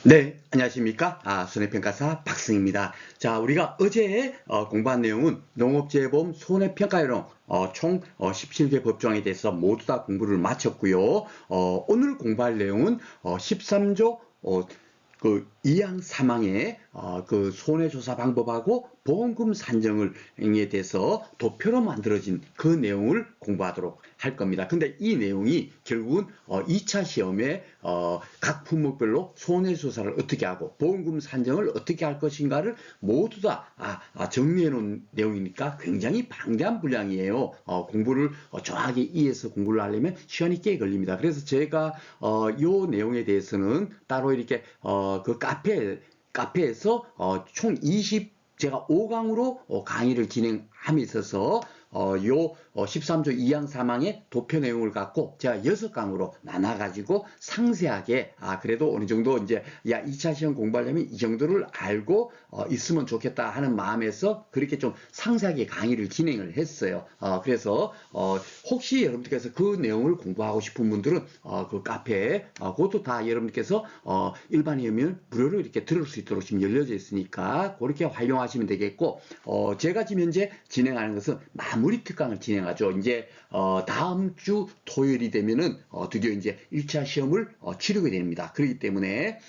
네, 안녕하십니까? 손해평가사 박승입니다. 자, 우리가 어제 공부한 내용은 농업재보험 손해평가요령 총 17개 법조항에 대해서 모두 다 공부를 마쳤고요. 오늘 공부할 내용은 13조 그 이양 사망의 그 손해조사 방법하고 보험금 산정을에 대해서 도표로 만들어진 그 내용을 공부하도록 할 겁니다. 근데 이 내용이 결국은 2차 시험에 각 품목별로 손해조사를 어떻게 하고 보험금 산정을 어떻게 할 것인가를 모두 다 정리해 놓은 내용이니까 굉장히 방대한 분량이에요. 공부를 정확하게 이해해서 공부를 하려면 시간이 꽤 걸립니다. 그래서 제가 이 내용에 대해서는 따로 이렇게 그 카페에서 총 제가 5강으로 강의를 진행함에 있어서 요 13조 2항 3항의 도표 내용을 갖고 제가 6강으로 나눠가지고 상세하게 그래도 어느 정도 이제 2차 시험 공부하려면 이 정도를 알고 있으면 좋겠다 하는 마음에서 그렇게 좀 상세하게 강의를 진행을 했어요. 그래서 혹시 여러분들께서 그 내용을 공부하고 싶은 분들은 그 카페에 그것도 다 여러분들께서 일반이면 무료로 이렇게 들을 수 있도록 지금 열려져 있으니까 그렇게 활용하시면 되겠고 제가 지금 현재 진행하는 것은 마무리 특강을 진행하죠. 이제 다음 주 토요일이 되면은 드디어 이제 1차 시험을 치르게 됩니다. 그렇기 때문에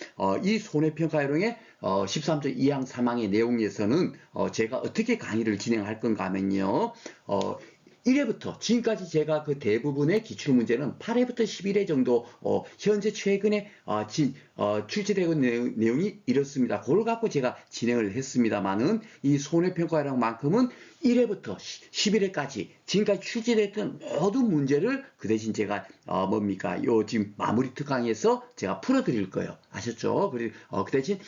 이 손해평가요령의 13조 2항 3항의 내용에서는 제가 어떻게 강의를 진행할 건가 하면요. 1회부터 지금까지 제가 그 대부분의 기출문제는 8회부터 11회 정도 현재 최근에 출제되고 있는 내용이 이렇습니다. 그걸 갖고 제가 진행을 했습니다만은 이 손해평가랑만큼은 1회부터 11회까지 지금까지 출제됐던 모든 문제를 그 대신 제가 뭡니까 요 지금 마무리 특강에서 제가 풀어드릴 거예요. 아셨죠? 그리고 그 대신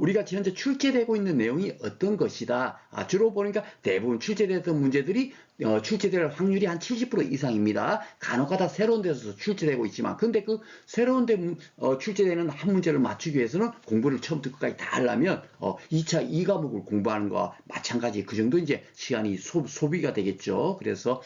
우리가 현재 출제되고 있는 내용이 어떤 것이다. 주로 보니까 대부분 출제됐던 문제들이 출제될 확률이 한 70% 이상입니다. 간혹가다 새로운 데서 출제되고 있지만 근데 그 새로운 데 출제되는 한 문제를 맞추기 위해서는 공부를 처음부터 끝까지 다 하려면 2차 2과목을 공부하는 거와 마찬가지 그 정도 이제 시간이 소비가 되겠죠. 그래서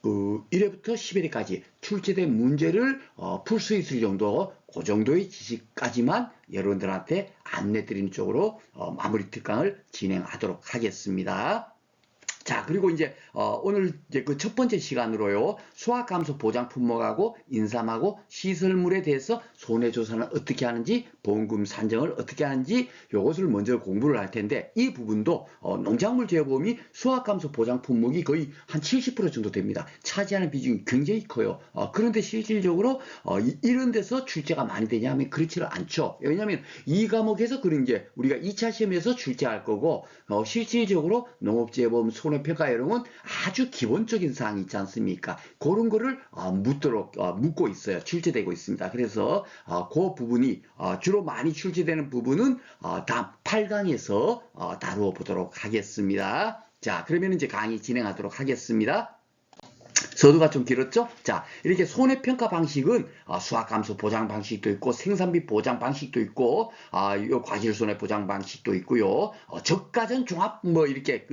그 1회부터 11회까지 출제된 문제를 풀 수 있을 정도 그 정도의 지식까지만 여러분들한테 안내 드리는 쪽으로 마무리 특강을 진행하도록 하겠습니다. 자, 그리고 이제 오늘 이제 그 첫 번째 시간으로요. 수학감소 보장 품목하고 인삼하고 시설물에 대해서 손해조사는 어떻게 하는지 보험금 산정을 어떻게 하는지 요것을 먼저 공부를 할 텐데 이 부분도 농작물 재보험이 수학감소 보장 품목이 거의 한 70% 정도 됩니다. 차지하는 비중이 굉장히 커요. 그런데 실질적으로 이런 데서 출제가 많이 되냐면 그렇지를 않죠. 왜냐하면 이 과목에서 그런 게 우리가 2차 시험에서 출제할 거고 실질적으로 농업재보험 손해평가요령은 아주 기본적인 사항이 있지 않습니까? 그런 거를 묻고 있어요. 출제되고 있습니다. 그래서 그 부분이 주로 많이 출제되는 부분은 다음 8강에서 다루어 보도록 하겠습니다. 자, 그러면 이제 강의 진행하도록 하겠습니다. 서두가 좀 길었죠? 자, 이렇게 손해평가 방식은 수학감소 보장 방식도 있고 생산비 보장 방식도 있고 요 과실손해 보장 방식도 있고요. 저가전 종합 뭐 이렇게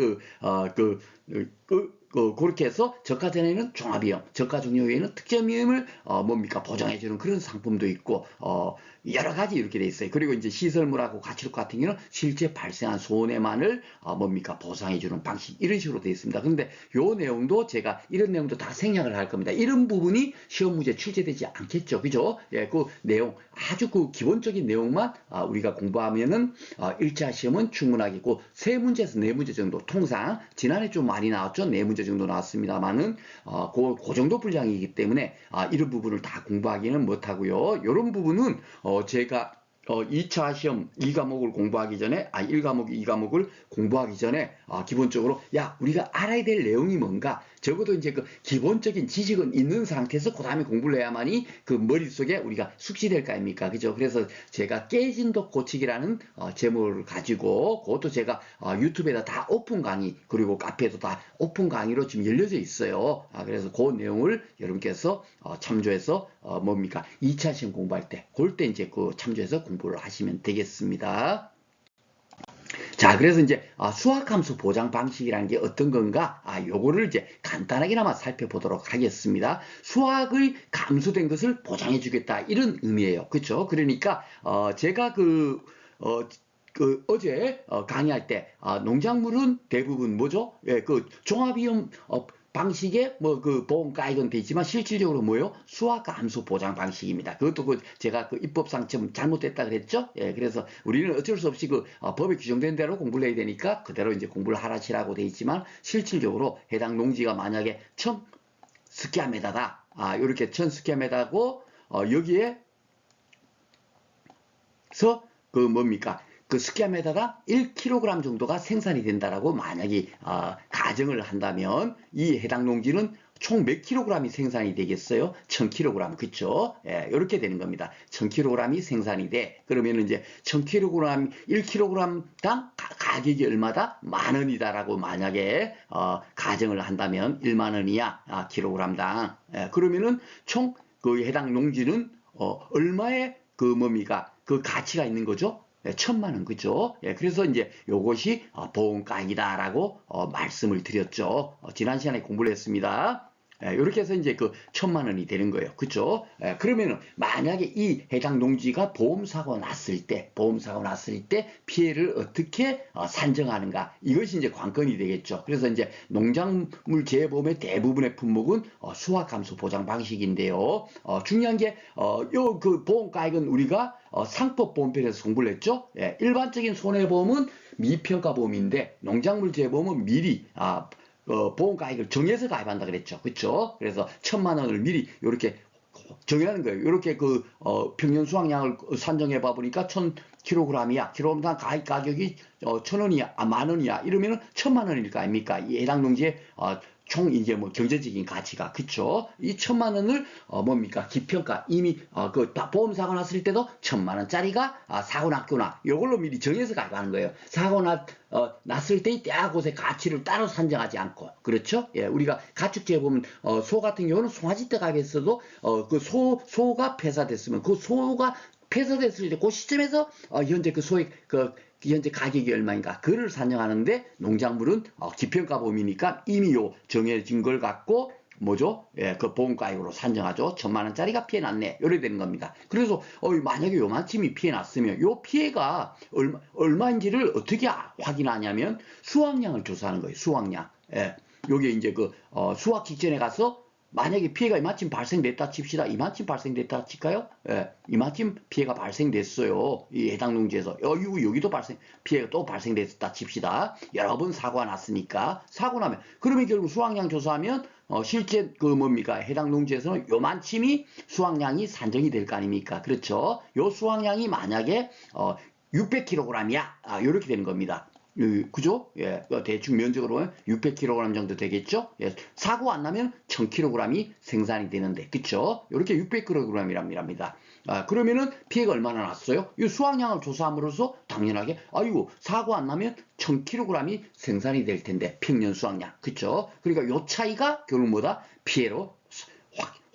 그렇게 해서 저가전에는 종합이형, 저가종료에는 특점이형을 뭡니까 보장해주는 그런 상품도 있고 여러 가지 이렇게 돼 있어요. 그리고 이제 시설물하고 가치력 같은 경우는 실제 발생한 손해만을 뭡니까 보상해주는 방식 이런 식으로 돼 있습니다. 근데 요 내용도 제가 이런 내용도 다 생략을 할 겁니다. 이런 부분이 시험 문제 출제되지 않겠죠, 그죠? 예, 그 내용 아주 그 기본적인 내용만 우리가 공부하면은 1차 시험은 충분하겠고 3문제에서 4문제 정도 통상 지난해 좀 많이 나왔죠. 4문제 정도 나왔습니다만은 그 정도 분량이기 때문에 이런 부분을 다 공부하기는 못하고요. 이런 부분은 제가 2차 시험 2과목을 공부하기 전에 1과목 2과목을 공부하기 전에 기본적으로 우리가 알아야 될 내용이 뭔가 적어도 이제 그 기본적인 지식은 있는 상태에서 그 다음에 공부를 해야만이 그 머릿속에 우리가 숙지될 거 아닙니까? 그죠? 그래서 제가 깨진 독 고치기라는 제목을 가지고 그것도 제가 유튜브에다 다 오픈 강의 그리고 카페에도 다 오픈 강의로 지금 열려져 있어요. 그래서 그 내용을 여러분께서 참조해서 뭡니까? 2차 시험 공부할 때 그럴 때 이제 그 참조해서 공부를 하시면 되겠습니다. 자, 그래서 이제 수학함수 보장 방식이라는 게 어떤 건가? 요거를 이제 간단하게나마 살펴보도록 하겠습니다. 수학의 감수된 것을 보장해 주겠다 이런 의미예요. 그렇죠? 그러니까 제가 어제 강의할 때 농작물은 대부분 뭐죠? 예, 그 종합위험 방식에 뭐 그 보험가액은 돼 있지만 실질적으로 뭐요? 수학함수 보장 방식입니다. 그것도 제가 입법상 좀 잘못됐다 그랬죠? 예, 그래서 우리는 어쩔 수 없이 법에 규정된 대로 공부를 해야 되니까 그대로 이제 공부를 하라시라고 돼 있지만 실질적으로 해당 농지가 만약에 1000스퀘어미터다. 이렇게 1000스퀘어미터고 여기에서 뭡니까? 그 스퀘어미터당 1kg 정도가 생산이 된다라고 만약에 가정을 한다면 이 해당 농지는 총 몇 킬로그램이 생산이 되겠어요? 1000kg, 그쵸? 예, 이렇게 되는 겁니다. 1000kg이 생산이 돼. 그러면 이제 1000kg, 1kg당 가격이 얼마다? 10,000원이다라고 만약에 가정을 한다면 10,000원이야, 킬로그램당. 예, 그러면은 총 그 해당 농지는 얼마의 뭡니까? 그 가치가 있는 거죠? 1,000,000원, 그죠? 예, 그래서 이제 요것이 보험가액이다라고 말씀을 드렸죠. 지난 시간에 공부를 했습니다. 예, 이렇게 해서 이제 1,000,000원이 되는 거예요. 그죠? 예, 그러면은 만약에 이 해당 농지가 보험사고 났을 때 피해를 어떻게 산정하는가? 이것이 이제 관건이 되겠죠. 그래서 이제 농작물 재보험의 대부분의 품목은 수확감수 보장 방식인데요. 중요한 게 요 보험가액은 우리가 상법보험편에서 공부를 했죠. 예, 일반적인 손해보험은 미평가보험인데 농작물 재보험은 미리 보험가액을 정해서 가입한다 그랬죠. 그렇죠? 그래서 1,000,000원을 미리 이렇게 정하는 거예요. 이렇게 평년 수확량을 산정해 봐 보니까 1000kg이야. 킬로그램당 가입 가격이 1,000원이야, 10,000원이야. 이러면은 1,000,000원일 거 아닙니까? 이 해당 농지의 총 이제 뭐 경제적인 가치가, 그쵸? 이 1,000,000원을 뭡니까? 기평가 이미 보험 사고 났을 때도 1,000,000원짜리가 사고 났구나. 요걸로 미리 정해서 가입하는 거예요. 사고 났을 때의 때하고의 가치를 따로 산정하지 않고, 그렇죠? 예, 우리가 가축제에 보면 소 같은 경우는 송아지 때 가입했어도 소가 폐사됐으면 그 소가 폐사됐을 때 그 시점에서 현재 그 소의 현재 가격이 얼마인가 그를 산정하는데 농작물은 기평가 보험이니까 이미 정해진 걸 갖고 뭐죠? 예, 그 보험가액으로 산정하죠. 1,000,000원짜리가 피해 났네. 이래 되는 겁니다. 그래서 만약에 요만큼이 피해 났으면 요 피해가 얼마인지를 어떻게 확인하냐면 수확량을 조사하는 거예요. 수확량. 예. 요게 이제 수확 직전에 가서 만약에 피해가 이만큼 발생됐다 칩시다. 이만큼 발생됐다 칠까요? 예, 이만큼 피해가 발생됐어요. 이 해당 농지에서. 여기도 피해가 또 발생됐다 칩시다. 여러 번 사고가 났으니까. 사고 나면. 그러면 결국 수확량 조사하면, 실제 뭡니까? 해당 농지에서는 요만큼이 수확량이 산정이 될 거 아닙니까? 그렇죠? 요 수확량이 만약에, 600kg이야. 요렇게 되는 겁니다. 그죠? 예, 대충 면적으로 보면 600kg 정도 되겠죠? 예, 사고 안 나면 1000kg이 생산이 되는데, 그쵸? 이렇게 600kg이랍니다. 그러면은 피해가 얼마나 났어요? 이 수확량을 조사함으로써 당연하게, 아이고, 사고 안 나면 1000kg이 생산이 될 텐데, 평년 수확량. 그쵸? 그러니까 요 차이가 결국 뭐다? 피해로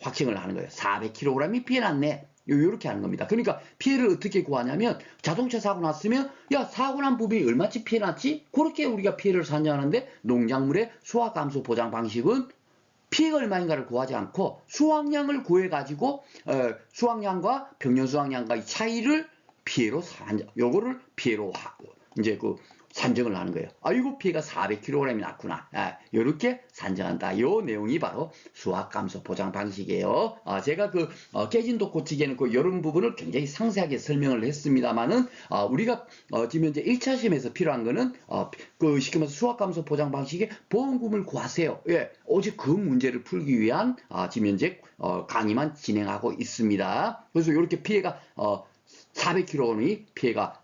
확정을 하는 거예요. 400kg이 피해 났네. 요렇게 하는 겁니다. 그러니까 피해를 어떻게 구하냐면 자동차 사고 났으면 야 사고 난 부분이 얼마치 피해 났지? 그렇게 우리가 피해를 산정하는데 농작물의 수확감소 보장 방식은 피해가 얼마인가를 구하지 않고 수확량을 구해가지고 수확량과 평년 수확량과의 차이를 피해로 요거를 피해로 이제 산정을 하는 거예요. 아이고 피해가 400kg이 났구나. 이렇게 산정한다. 요 내용이 바로 수확감소 보장 방식이에요. 제가 깨진도 고치기에는 이런 부분을 굉장히 상세하게 설명을 했습니다만은 우리가 지금 현재 1차 시험에서 필요한 거는 쉽게 말해서 수확감소 보장 방식의 보험금을 구하세요. 예, 오직 그 문제를 풀기 위한 지금 현재 강의만 진행하고 있습니다. 그래서 이렇게 피해가 400kg의 피해가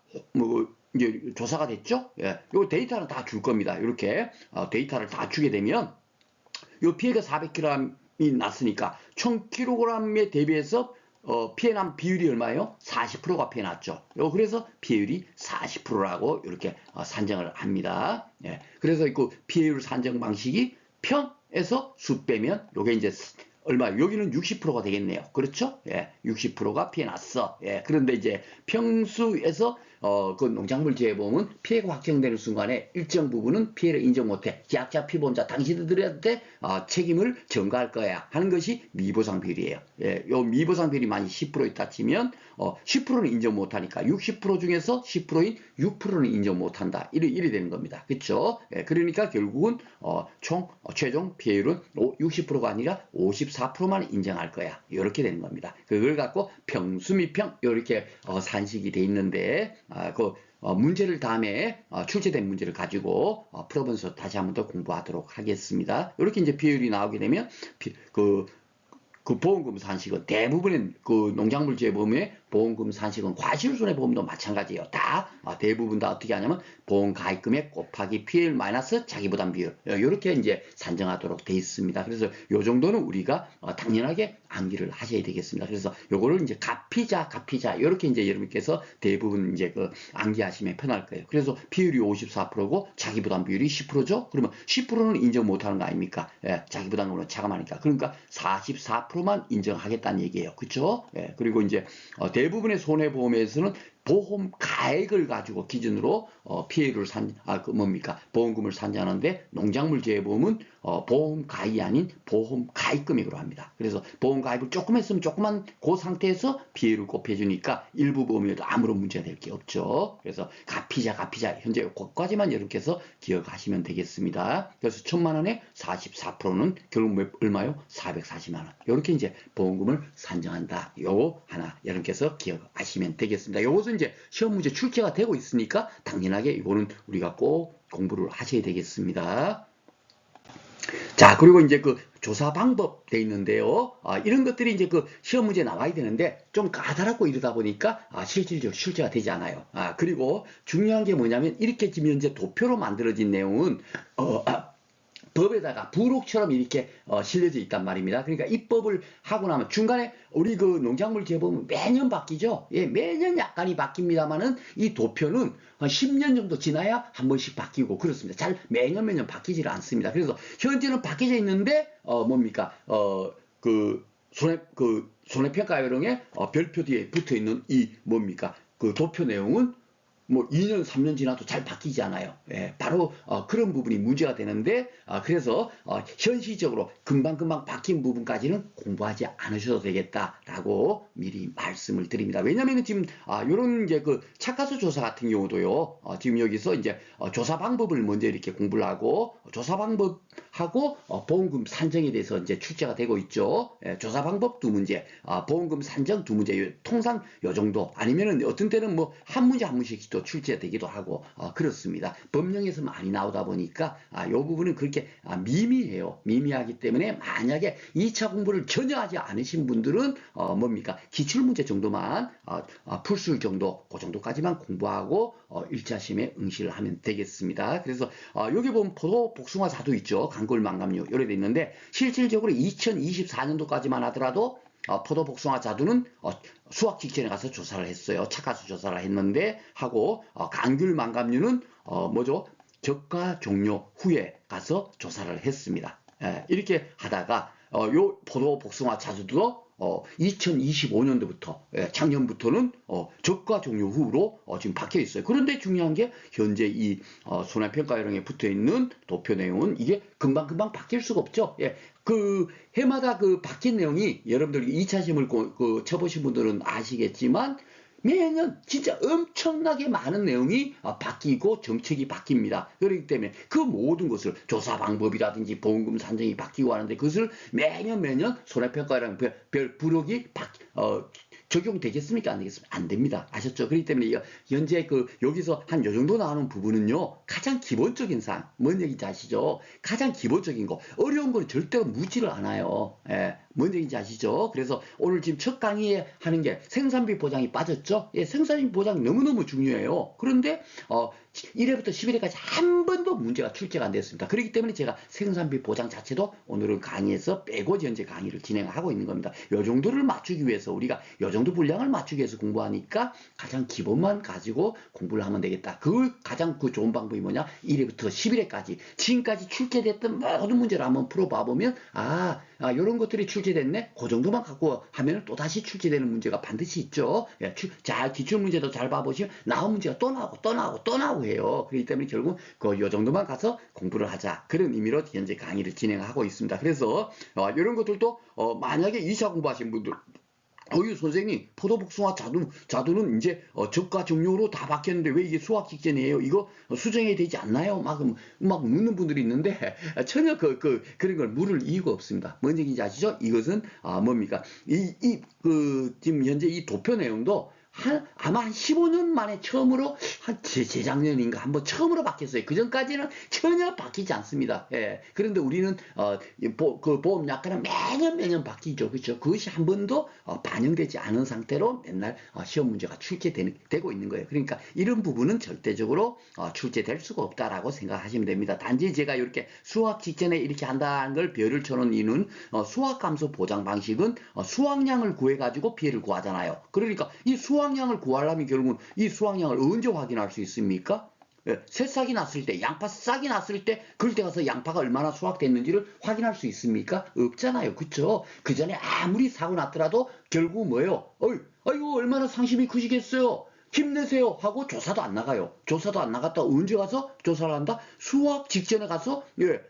이제 조사가 됐죠? 예. 요 데이터는 다 줄 겁니다. 이렇게 데이터를 다 주게 되면 요 피해가 400g이 났으니까 1000kg에 대비해서 피해난 비율이 얼마예요? 40%가 피해났죠. 그래서 피해율이 40%라고 이렇게 산정을 합니다. 예. 그래서 피해율 산정 방식이 평에서 수 빼면 요게 이제 여기는 60%가 되겠네요. 그렇죠? 예. 60%가 피해 났어. 예. 그런데 이제 평수에서 그 농작물 재해보험은 피해가 확정되는 순간에 일정 부분은 피해를 인정 못해 계약자 피보험자 당신들한테 책임을 전가할 거야 하는 것이 미보상 비율이에요. 예, 요 미보상 비율이 만약 10% 있다 치면 10%는 인정 못하니까 60% 중에서 10%인 6%는 인정 못한다. 이래 되는 겁니다. 그렇죠? 예, 그러니까 결국은 총 최종 피해율은 60%가 아니라 54%만 인정할 거야. 이렇게 되는 겁니다. 그걸 갖고 평수미평 이렇게 산식이 돼 있는데 문제를 다음에 출제된 문제를 가지고 풀어보면서 다시 한번 더 공부하도록 하겠습니다. 이렇게 이제 비율이 나오게 되면 그 보험금 산식은 대부분의 그 농작물 재보험의 보험금 산식은 과실손해보험도 마찬가지예요. 다 대부분 다 어떻게 하냐면 보험 가입금액 곱하기 피해율 마이너스 자기부담 비율 이렇게 이제 산정하도록 돼 있습니다. 그래서 요 정도는 우리가 당연하게 암기를 하셔야 되겠습니다. 그래서 요거를 이제 가피자 이렇게 이제 여러분께서 대부분 이제 그 암기하시면 편할 거예요. 그래서 비율이 54%고 자기부담 비율이 10%죠. 그러면 10%는 인정 못하는 거 아닙니까? 예, 자기부담금은 차감하니까. 그러니까 44%만 인정하겠다는 얘기예요. 그렇죠? 예, 그리고 이제 대부분의 손해보험에서는 보험 가액을 가지고 기준으로 피해를 보험금을 산정하는데 농작물 재해보험은 보험 가입이 아닌 보험 가입금액으로 합니다. 그래서 보험 가입을 조금 했으면 조금만 그 상태에서 피해를 곱해주니까 일부 보험에도 아무런 문제가 될 게 없죠. 그래서 가피자 현재 것까지만 여러분께서 기억하시면 되겠습니다. 그래서 1,000만 원에 44%는 결국 얼마요? 440만 원. 이렇게 이제 보험금을 산정한다. 요거 하나 여러분께서 기억하시면 되겠습니다. 요것은 이제 시험 문제 출제가 되고 있으니까 당연하게 이거는 우리가 꼭 공부를 하셔야 되겠습니다. 자, 그리고 이제 그 조사 방법 돼 있는데요. 이런 것들이 이제 그 시험 문제 나와야 되는데 좀 까다롭고 이러다 보니까 실질적으로 출제가 되지 않아요. 그리고 중요한 게 뭐냐면 이렇게 지금 현재 도표로 만들어진 내용은 법에다가 부록처럼 이렇게 실려져 있단 말입니다. 그러니까 입법을 하고 나면 중간에 우리 그 농작물 재보면 매년 바뀌죠. 예, 매년 약간이 바뀝니다만은 이 도표는 한 10년 정도 지나야 한 번씩 바뀌고 그렇습니다. 잘 매년 바뀌질 않습니다. 그래서 현재는 바뀌져 있는데 뭡니까? 손해평가 요령에 별표 뒤에 붙어 있는 이 뭡니까? 그 도표 내용은 뭐 2년, 3년 지나도 잘 바뀌지 않아요. 예, 바로 그런 부분이 문제가 되는데 그래서 현실적으로 금방금방 바뀐 부분까지는 공부하지 않으셔도 되겠다라고 미리 말씀을 드립니다. 왜냐하면 지금 이런 이제 그 착가수 조사 같은 경우도요. 지금 여기서 이제 조사 방법을 먼저 이렇게 공부를 하고 조사 방법하고 보험금 산정에 대해서 이제 출제가 되고 있죠. 예, 조사 방법 두 문제, 보험금 산정 두 문제, 통상 요 정도 아니면은 어떤 때는 뭐 한 문제 한 문제씩 또 출제되기도 하고 그렇습니다. 법령에서 많이 나오다 보니까 이 부분은 그렇게 미미해요. 미미하기 때문에 만약에 2차 공부를 전혀 하지 않으신 분들은 뭡니까 기출문제 정도만 풀술 정도 그 정도까지만 공부하고 1차 시험에 응시를 하면 되겠습니다. 그래서 여기 보면 포도 복숭아 자두 있죠. 강골 망감류 이래 돼 있는데 실질적으로 2024년도까지만 하더라도 포도 복숭아 자두는 수확 직전에 가서 조사를 했어요. 착가수 조사를 했는데 하고 감귤 망감류는 뭐죠? 적과 종료 후에 가서 조사를 했습니다. 예, 이렇게 하다가 요 포도 복숭아 자두도 2025년도부터 작년부터는 적과 종료 후로 지금 박혀 있어요. 그런데 중요한 게 현재 이 손해평가요령에 붙어 있는 도표 내용은 이게 금방금방 바뀔 수가 없죠. 예, 그 해마다 그 바뀐 내용이 여러분들 2차 시험을 쳐보신 분들은 아시겠지만 매년 진짜 엄청나게 많은 내용이 바뀌고 정책이 바뀝니다. 그렇기 때문에 그 모든 것을 조사 방법이라든지 보험금 산정이 바뀌고 하는데 그것을 매년 손해평가랑 별 부록이 적용되겠습니까? 안 되겠습니까? 안 됩니다. 아셨죠? 그렇기 때문에 현재 여기서 한 요 정도 나오는 부분은요, 가장 기본적인 사항, 뭔 얘기인지 아시죠? 가장 기본적인 거, 어려운 건 절대로 묻지를 않아요. 예, 뭔 얘기인지 아시죠? 그래서 오늘 지금 첫 강의에 하는 게 생산비 보장이 빠졌죠? 예, 생산비 보장 너무너무 중요해요. 그런데, 1회부터 11회까지 한 번도 문제가 출제가 안 됐습니다. 그렇기 때문에 제가 생산비 보장 자체도 오늘은 강의에서 빼고 현재 강의를 진행하고 있는 겁니다. 요 정도를 맞추기 위해서 우리가 요 정도 분량을 맞추기 위해서 공부하니까 가장 기본만 가지고 공부를 하면 되겠다. 가장 좋은 방법이 뭐냐? 1회부터 11회까지 지금까지 출제됐던 모든 문제를 한번 풀어봐 보면 요런 것들이 출제됐네? 그 정도만 갖고 하면 또다시 출제되는 문제가 반드시 있죠. 예, 잘 기출문제도 잘 봐보시면 나온 문제가 또 나오고 또 나오고 또 나오고 해요. 그렇기 때문에 결국 요 정도만 가서 공부를 하자. 그런 의미로 현재 강의를 진행하고 있습니다. 그래서 이런 것들도 만약에 2차 공부하신 분들 어유 선생님 포도복숭아 자두는 이제 적과 정료로 다 바뀌었는데 왜 이게 수학 직전이에요? 이거 수정해야 되지 않나요? 막 묻는 분들이 있는데 전혀 그런 걸 물을 이유가 없습니다. 뭔 얘기인지 아시죠? 이것은 뭡니까? 지금 현재 이 도표 내용도 아마 한 15년 만에 처음으로 재작년인가 한번 처음으로 바뀌었어요. 그 전까지는 전혀 바뀌지 않습니다. 예. 그런데 우리는 그 보험 약관은 매년 바뀌죠. 그렇죠? 그것이 한 번도 반영되지 않은 상태로 맨날 시험 문제가 출제되고 있는 거예요. 그러니까 이런 부분은 절대적으로 출제될 수가 없다라고 생각하시면 됩니다. 단지 제가 이렇게 수학 직전에 이렇게 한다는 걸 별을 쳐놓은 이유는 수학 감소 보장 방식은 수확량을 구해가지고 피해를 구하잖아요. 그러니까 이 수확량을 구하려면 결국은 이 수확량을 언제 확인할 수 있습니까? 예, 새싹이 났을 때, 양파 싹이 났을 때, 그럴 때 가서 양파가 얼마나 수확됐는지를 확인할 수 있습니까? 없잖아요. 그쵸? 그 전에 아무리 사고 났더라도 결국 뭐예요? 아이고, 얼마나 상심이 크시겠어요? 힘내세요 하고 조사도 안 나가요. 조사도 안 나갔다 언제 가서 조사를 한다? 수확 직전에 가서, 예,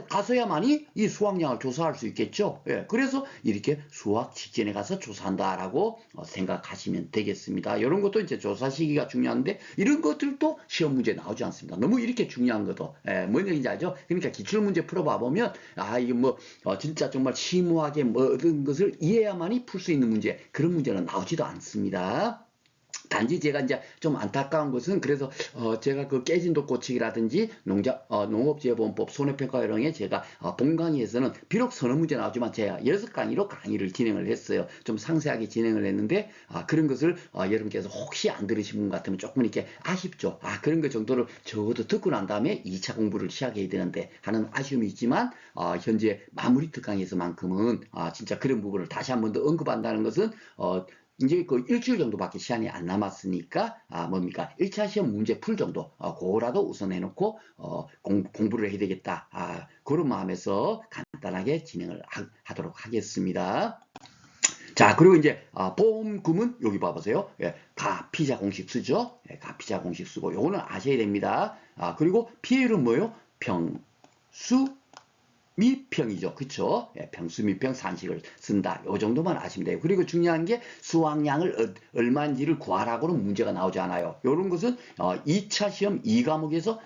가서야만이 이 수확량을 조사할 수 있겠죠. 예, 그래서 이렇게 수확 직전에 가서 조사한다라고 생각하시면 되겠습니다. 이런 것도 이제 조사 시기가 중요한데 이런 것들도 시험 문제 나오지 않습니다. 너무 이렇게 중요한 것도 뭔 얘기인지 알죠? 그러니까 기출 문제 풀어봐 보면 이게 뭐 진짜 정말 심오하게 모든 것을 이해야만이 풀 수 있는 문제 그런 문제는 나오지도 않습니다. 단지 제가 이제 좀 안타까운 것은 그래서 제가 그 깨진 독 고치기라든지 농업재해보험법 손해평가요령에 제가 본 강의에서는 비록 서너 문제 나오지만 제가 6강의로 강의를 진행을 했어요. 좀 상세하게 진행을 했는데 그런 것을 여러분께서 혹시 안 들으신 분 같으면 조금 이렇게 아쉽죠. 그런 것 정도를 적어도 듣고 난 다음에 2차 공부를 시작해야 되는데 하는 아쉬움이 있지만 현재 마무리 특강에서만큼은 진짜 그런 부분을 다시 한 번 더 언급한다는 것은 이제 그 일주일 정도밖에 시간이 안 남았으니까 뭡니까 1차 시험 문제 풀 정도 그거라도 우선 해놓고 공부를 해야 되겠다 그런 마음에서 간단하게 진행을 하도록 하겠습니다. 자 그리고 이제 보험금은 여기 봐보세요. 예, 가피자 공식 쓰죠. 예, 가피자 공식 쓰고 요거는 아셔야 됩니다. 그리고 피해율은 뭐예요? 평수 미평이죠. 그쵸? 예, 평수 미평 산식을 쓴다. 요 정도만 아시면 돼요. 그리고 중요한 게 수확량을 얼마인지를 구하라고는 문제가 나오지 않아요. 요런 것은 2차 시험 2과목에서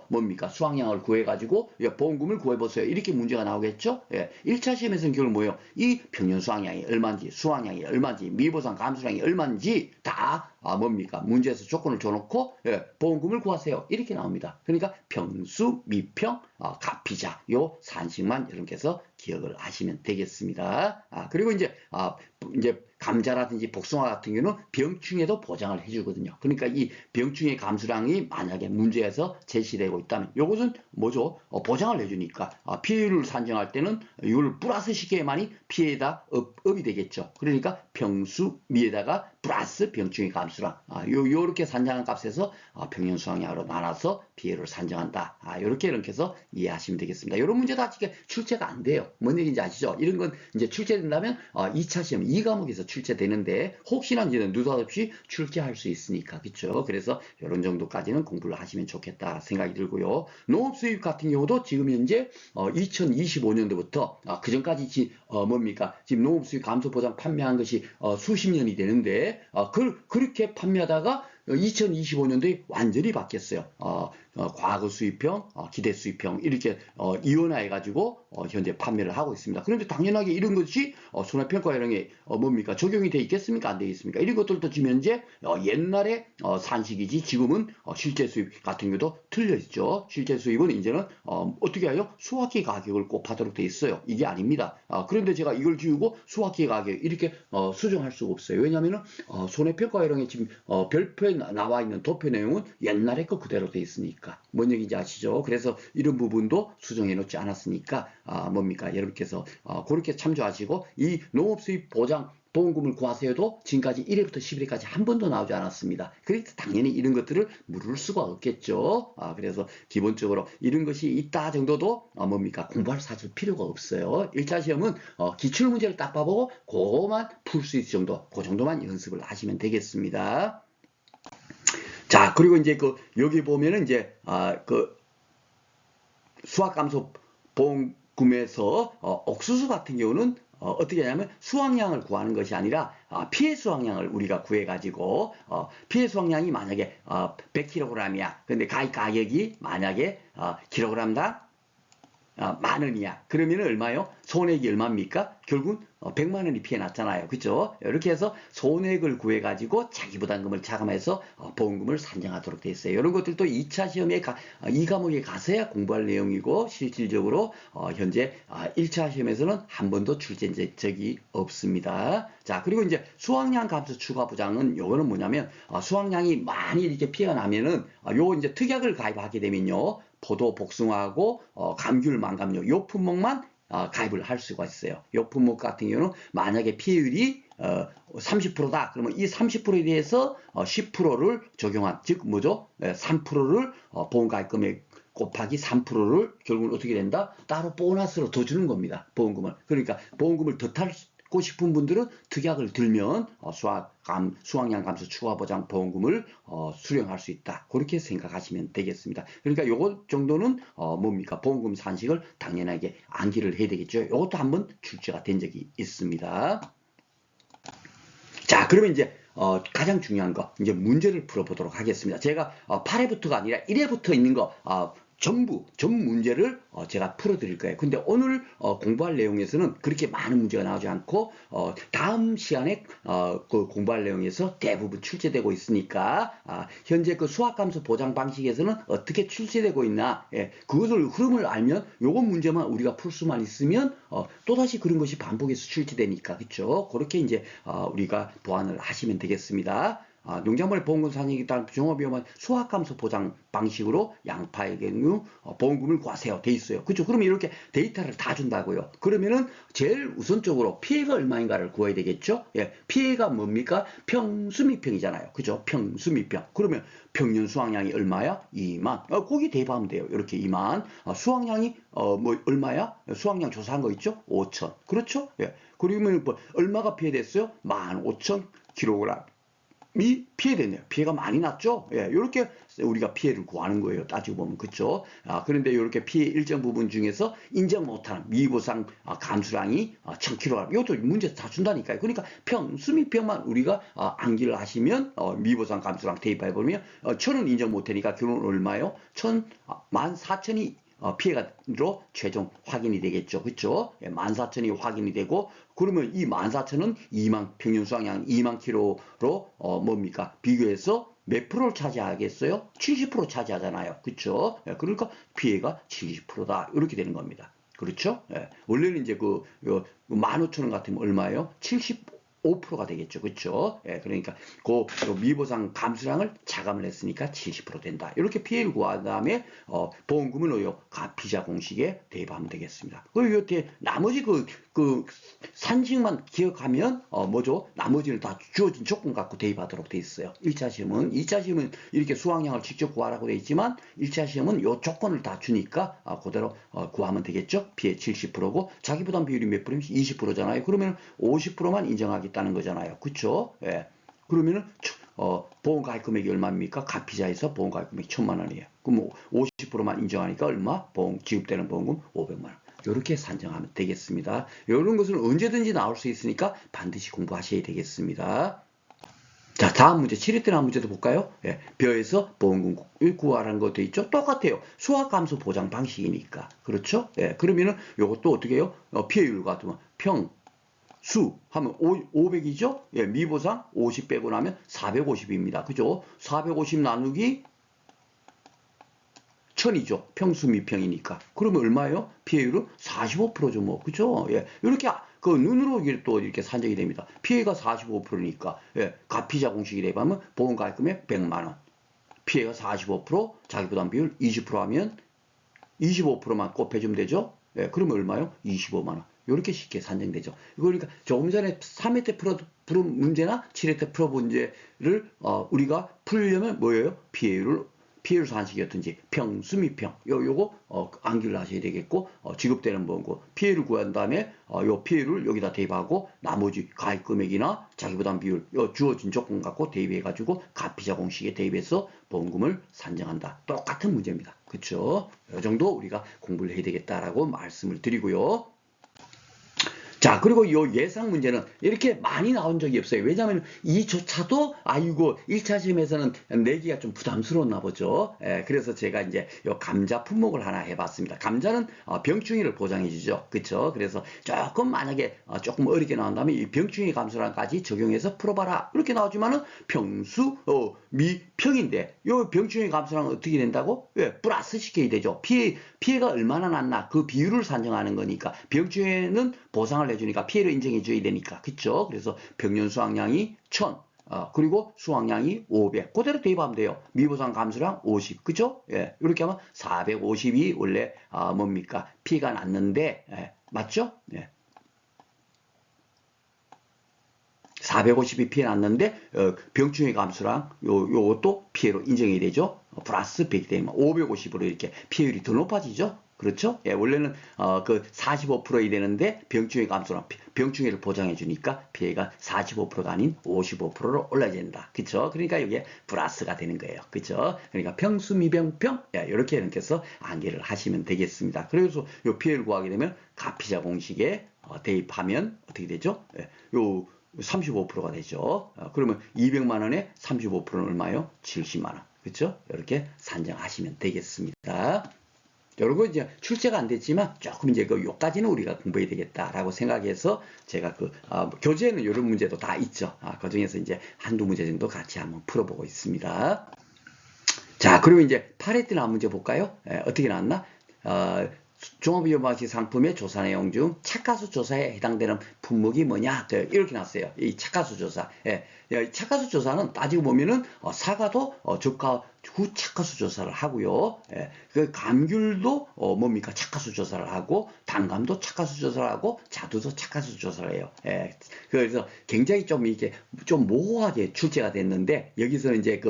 뭡니까? 수확량을 구해가지고 보험금을 구해보세요. 이렇게 문제가 나오겠죠? 예, 1차 시험에서는 결국 뭐예요? 이 평균 수확량이 얼마인지, 수확량이 얼마인지, 미보상 감수량이 얼마인지 다 뭡니까? 문제에서 조건을 줘놓고 보험금을 구하세요. 이렇게 나옵니다. 그러니까 평수, 미평, 가피자 요 산식만 여러분께서 기억을 하시면 되겠습니다. 그리고 이제 감자라든지 복숭아 같은 경우는 병충해도 보장을 해주거든요. 그러니까 이 병충해 감수량이 만약에 문제에서 제시되고 있다면 이것은 뭐죠? 보장을 해주니까 피해율을 산정할 때는 이걸 플러스 시켜야만이 피해다 업이 되겠죠. 그러니까 평수미에다가 플러스 병충해 감수량 요렇게 산정한 값에서 평균 수확량으로 나눠서 피해를 산정한다. 이렇게 해서 이해하시면 되겠습니다. 이런 문제도 아직 출제가 안 돼요. 뭔 얘기인지 아시죠? 이런 건 이제 출제된다면 2차 시험 2과목에서 출제되는데 혹시나 이제 느닷없이 출제할 수 있으니까 그렇죠. 그래서 이런 정도까지는 공부를 하시면 좋겠다 생각이 들고요. 농업 수입 같은 경우도 지금 현재 2025년도부터 그 전까지 뭡니까? 지금 농업 수입 감소 보장 판매한 것이 수십 년이 되는데 그렇게 판매하다가 2025년도에 완전히 바뀌었어요. 과거 수입형, 기대 수입형 이렇게 이원화해가지고 현재 판매를 하고 있습니다. 그런데 당연하게 이런 것이 손해평가요령에 뭡니까 적용이 돼 있겠습니까? 안 돼 있습니까? 이런 것들도 지금 현재 옛날에 산식이지 지금은 실제 수입 같은 경우도 틀려 있죠. 실제 수입은 이제는 어떻게 해요? 수확기 가격을 곱하도록 돼 있어요. 이게 아닙니다. 그런데 제가 이걸 지우고 수확기 가격 이렇게 수정할 수가 없어요. 왜냐하면 손해평가요령에 지금 별표에 나와 있는 도표 내용은 옛날에 거 그대로 돼 있으니까 뭔 얘기인지 아시죠? 그래서 이런 부분도 수정해 놓지 않았으니까 뭡니까? 여러분께서 그렇게 참조하시고 이 농업 수입 보장 보험금을 구하세요도 지금까지 1회부터 11회까지 한 번도 나오지 않았습니다. 그래서 당연히 이런 것들을 물을 수가 없겠죠. 그래서 기본적으로 이런 것이 있다 정도도 뭡니까? 공부할 사실 필요가 없어요. 1차 시험은 기출문제를 딱 봐보고 그거만 풀 수 있을 정도, 그 정도만 연습을 하시면 되겠습니다. 자, 그리고 이제 여기 보면은 이제 수학감소 보험금에서 옥수수 같은 경우는 어떻게 하냐면 수확량을 구하는 것이 아니라 피해 수확량을 우리가 구해가지고 피해 수확량이 만약에 100kg이야. 근데 가격이 만약에 킬로그램당 10,000원이야. 그러면 얼마요? 손해액이 얼마입니까? 결국 100만 원이 피해 났잖아요. 그죠? 이렇게 해서 손해액을 구해가지고 자기 부담금을 차감해서 보험금을 산정하도록 되어 있어요. 이런 것들도 2차 시험에 이 과목에 가서야 공부할 내용이고 실질적으로 현재 1차 시험에서는 한 번도 출제된 적이 없습니다. 자, 그리고 이제 수확량 감소 추가 부장은 요거는 뭐냐면 수확량이 많이 이렇게 피해가 나면은 요 이제 특약을 가입하게 되면요. 포도, 복숭아하고 감귤, 망감류 요 품목만 가입을 할 수가 있어요. 요 품목 같은 경우는 만약에 피해율이 30%다. 그러면 이 30%에 대해서 10%를 적용한, 즉 뭐죠? 3%를 보험가입 금액 곱하기 3%를 결국은 어떻게 된다? 따로 보너스로 더 주는 겁니다. 보험금을. 그러니까 보험금을 더 탈고 싶은 분들은 특약을 들면 수확량 감소 추가 보장 보험금을 수령할 수 있다. 그렇게 생각하시면 되겠습니다. 그러니까 요것 정도는 뭡니까? 보험금 산식을 당연하게 암기를 해야 되겠죠. 요것도 한번 출제가 된 적이 있습니다. 자, 그러면 이제 가장 중요한 거 이제 문제를 풀어보도록 하겠습니다. 제가 8회부터가 아니라 1회부터 있는 거 전 문제를 제가 풀어드릴 거예요. 근데 오늘 공부할 내용에서는 그렇게 많은 문제가 나오지 않고 다음 시간에 그 공부할 내용에서 대부분 출제되고 있으니까 현재 그 수학감소 보장 방식에서는 어떻게 출제되고 있나 그것을 흐름을 알면 요건 문제만 우리가 풀 수만 있으면 또다시 그런 것이 반복해서 출제되니까 그렇죠. 그렇게 이제 우리가 보완을 하시면 되겠습니다. 농작물의 보험금 산정에 따른 종합위험한 수학감소 보장 방식으로 양파의 경우 보험금을 구하세요 돼 있어요. 그렇죠? 그러면 이렇게 데이터를 다 준다고요. 그러면은 제일 우선적으로 피해가 얼마인가를 구해야 되겠죠? 예, 피해가 뭡니까? 평수미평이잖아요. 그죠? 평수미평. 그러면 평년 수확량이 얼마야? 2만. 거기 대입하면 돼요. 이렇게 2만. 수확량이 뭐 얼마야? 수확량 조사한 거 있죠? 5천. 그렇죠? 예. 그러면 뭐 얼마가 피해됐어요? 15,000kg. 이 피해됐네요. 피해가 많이 났죠? 예, 이렇게 우리가 피해를 구하는 거예요. 따지고 보면. 그쵸? 그런데 이렇게 피해 일정 부분 중에서 인정 못하는 미보상 감수량이 1,000kg. 이것도 문제 다 준다니까요. 그러니까 수미평만 우리가 암기를 하시면 미보상 감수량 대입해보면 1,000은 인정 못하니까 결론은 얼마요? 14,000이 피해가로 최종 확인이 되겠죠. 그쵸? 14,000이 확인이 되고, 그러면 이 14,000은 2만, 평균 수확량 2만 킬로로, 뭡니까? 비교해서 몇 프로를 차지하겠어요? 70% 차지하잖아요. 그쵸? 그러니까 피해가 70%다. 이렇게 되는 겁니다. 그렇죠? 원래는 이제 15,000원 같으면 얼마예요? 5%가 되겠죠. 그렇죠? 예, 그러니까 그 미보상 감수량을 차감을 했으니까 70% 된다. 이렇게 피해를 구한 다음에 보험금은 어요? 가피자 공식에 대입하면 되겠습니다. 그리고 이렇게 나머지 그 산식만 기억하면 뭐죠? 나머지는 다 주어진 조건 갖고 대입하도록 돼 있어요. 1차 시험은 2차 시험은 이렇게 수확량을 직접 구하라고 돼 있지만 1차 시험은 요 조건을 다 주니까 그대로 구하면 되겠죠. 피해 70%고 자기 부담 비율이 몇 %면 20%잖아요. 그러면 50%만 인정하겠다는 거잖아요. 그렇죠? 예. 그러면은 보험가입 금액이 얼마입니까? 가피자에서 보험가입 금액이 1,000만 원이에요. 그럼 50%만 인정하니까 얼마? 지급되는 보험금 500만 원. 이렇게 산정하면 되겠습니다. 이런 것은 언제든지 나올 수 있으니까 반드시 공부하셔야 되겠습니다. 자, 다음 문제, 7회 때 나온 문제도 볼까요? 예, 벼에서 보험금을 구하라는 것도 있죠? 똑같아요. 수학감소 보장 방식이니까. 그렇죠? 예, 그러면은 이것도 어떻게 해요? 피해율 같으면 수 하면 500이죠? 예, 미보상 50 빼고 나면 450입니다. 그죠? 450 나누기 1000이죠. 평수미평이니까. 그러면 얼마예요? 피해율은 45%죠, 뭐. 그죠? 예. 이렇게 그 눈으로 또 이렇게 산정이 됩니다. 피해가 45%니까. 예. 가피자 공식이 대입하면 보험가입 금액 100만 원. 피해가 45%, 자기부담 비율 20% 하면 25%만 곱해주면 되죠? 예. 그러면 얼마요? 25만 원. 이렇게 쉽게 산정되죠. 그러니까 조금 전에 3회 때 풀은 문제나 7회 때 풀어본 문제를 우리가 풀려면 뭐예요? 피해율 산식이었든지 평수 미평 요거 암기를 하셔야 되겠고 지급되는 번고 피해를 구한 다음에 요 피해를 여기다 대입하고 나머지 가입 금액이나 자기부담 비율 요 주어진 조건 갖고 대입해 가지고 가피자 공식에 대입해서 보험금을 산정한다. 똑같은 문제입니다. 그렇죠? 이 정도 우리가 공부를 해야 되겠다라고 말씀을 드리고요. 자, 그리고 이 예상 문제는 이렇게 많이 나온 적이 없어요. 왜냐하면 이조차도 아이고 1차 시험에서는 내기가 좀 부담스러웠나 보죠. 그래서 제가 이제 이 감자 품목을 하나 해봤습니다. 감자는 병충해를 보장해주죠. 그렇죠? 그래서 조금 만약에 조금 어렵게 나온다면 이 병충해 감소량까지 적용해서 풀어봐라. 이렇게 나오지만은 평수 미평인데 이 병충해 감소량은 어떻게 된다고? 플러스 시켜야 되죠. 피해가 얼마나 났나 그 비율을 산정하는 거니까 병충해는 보상을 해주니까 피해를 인정해 줘야 되니까 그쵸? 그래서 평년 수확량이 1000 그리고 수확량이 500 그대로 대입하면 돼요. 미보상 감소량 50 그죠? 이렇게 하면 450이 원래 뭡니까? 피해가 났는데 맞죠? 450이 피해 났는데 병충해 감소량 요것도 피해로 인정이 되죠. 플러스 100이 되면 550으로 이렇게 피해율이 더 높아지죠. 그렇죠? 원래는 그 45%이 되는데 병충해 감소량 병충해를 보장해 주니까 피해가 45%가 아닌 55%로 올라야 된다. 그렇죠? 그러니까 이게 플러스가 되는 거예요. 그렇죠? 그러니까 평수 미병평 이렇게 이렇게 해서 암기를 하시면 되겠습니다. 그래서 요 피해를 구하게 되면 가피자 공식에 대입하면 어떻게 되죠? 요 35%가 되죠. 그러면 200만 원에 35%는 얼마요? 70만 원. 그렇죠? 이렇게 산정하시면 되겠습니다. 여러분 이제 출제가 안 됐지만 조금 이제 요까지는 우리가 공부해야 되겠다라고 생각해서 제가 교재에는 이런 문제도 다 있죠. 그 중에서 이제 한두 문제 정도 같이 한번 풀어보고 있습니다. 자, 그리고 이제 8회 때 나온 문제 볼까요? 어떻게 나왔나? 종합위험방식 상품의 조사 내용 중 착가수 조사에 해당되는 품목이 뭐냐? 이렇게 나왔어요. 이 착가수 조사. 착가수 조사는 따지고 보면은 사과도 저가 후 착가수 조사를 하고요. 그 감귤도 뭡니까? 착가수 조사를 하고 단감도 착가수 조사를 하고 자두도 착가수 조사를 해요. 그래서 굉장히 좀 이게 좀 모호하게 출제가 됐는데 여기서는 이제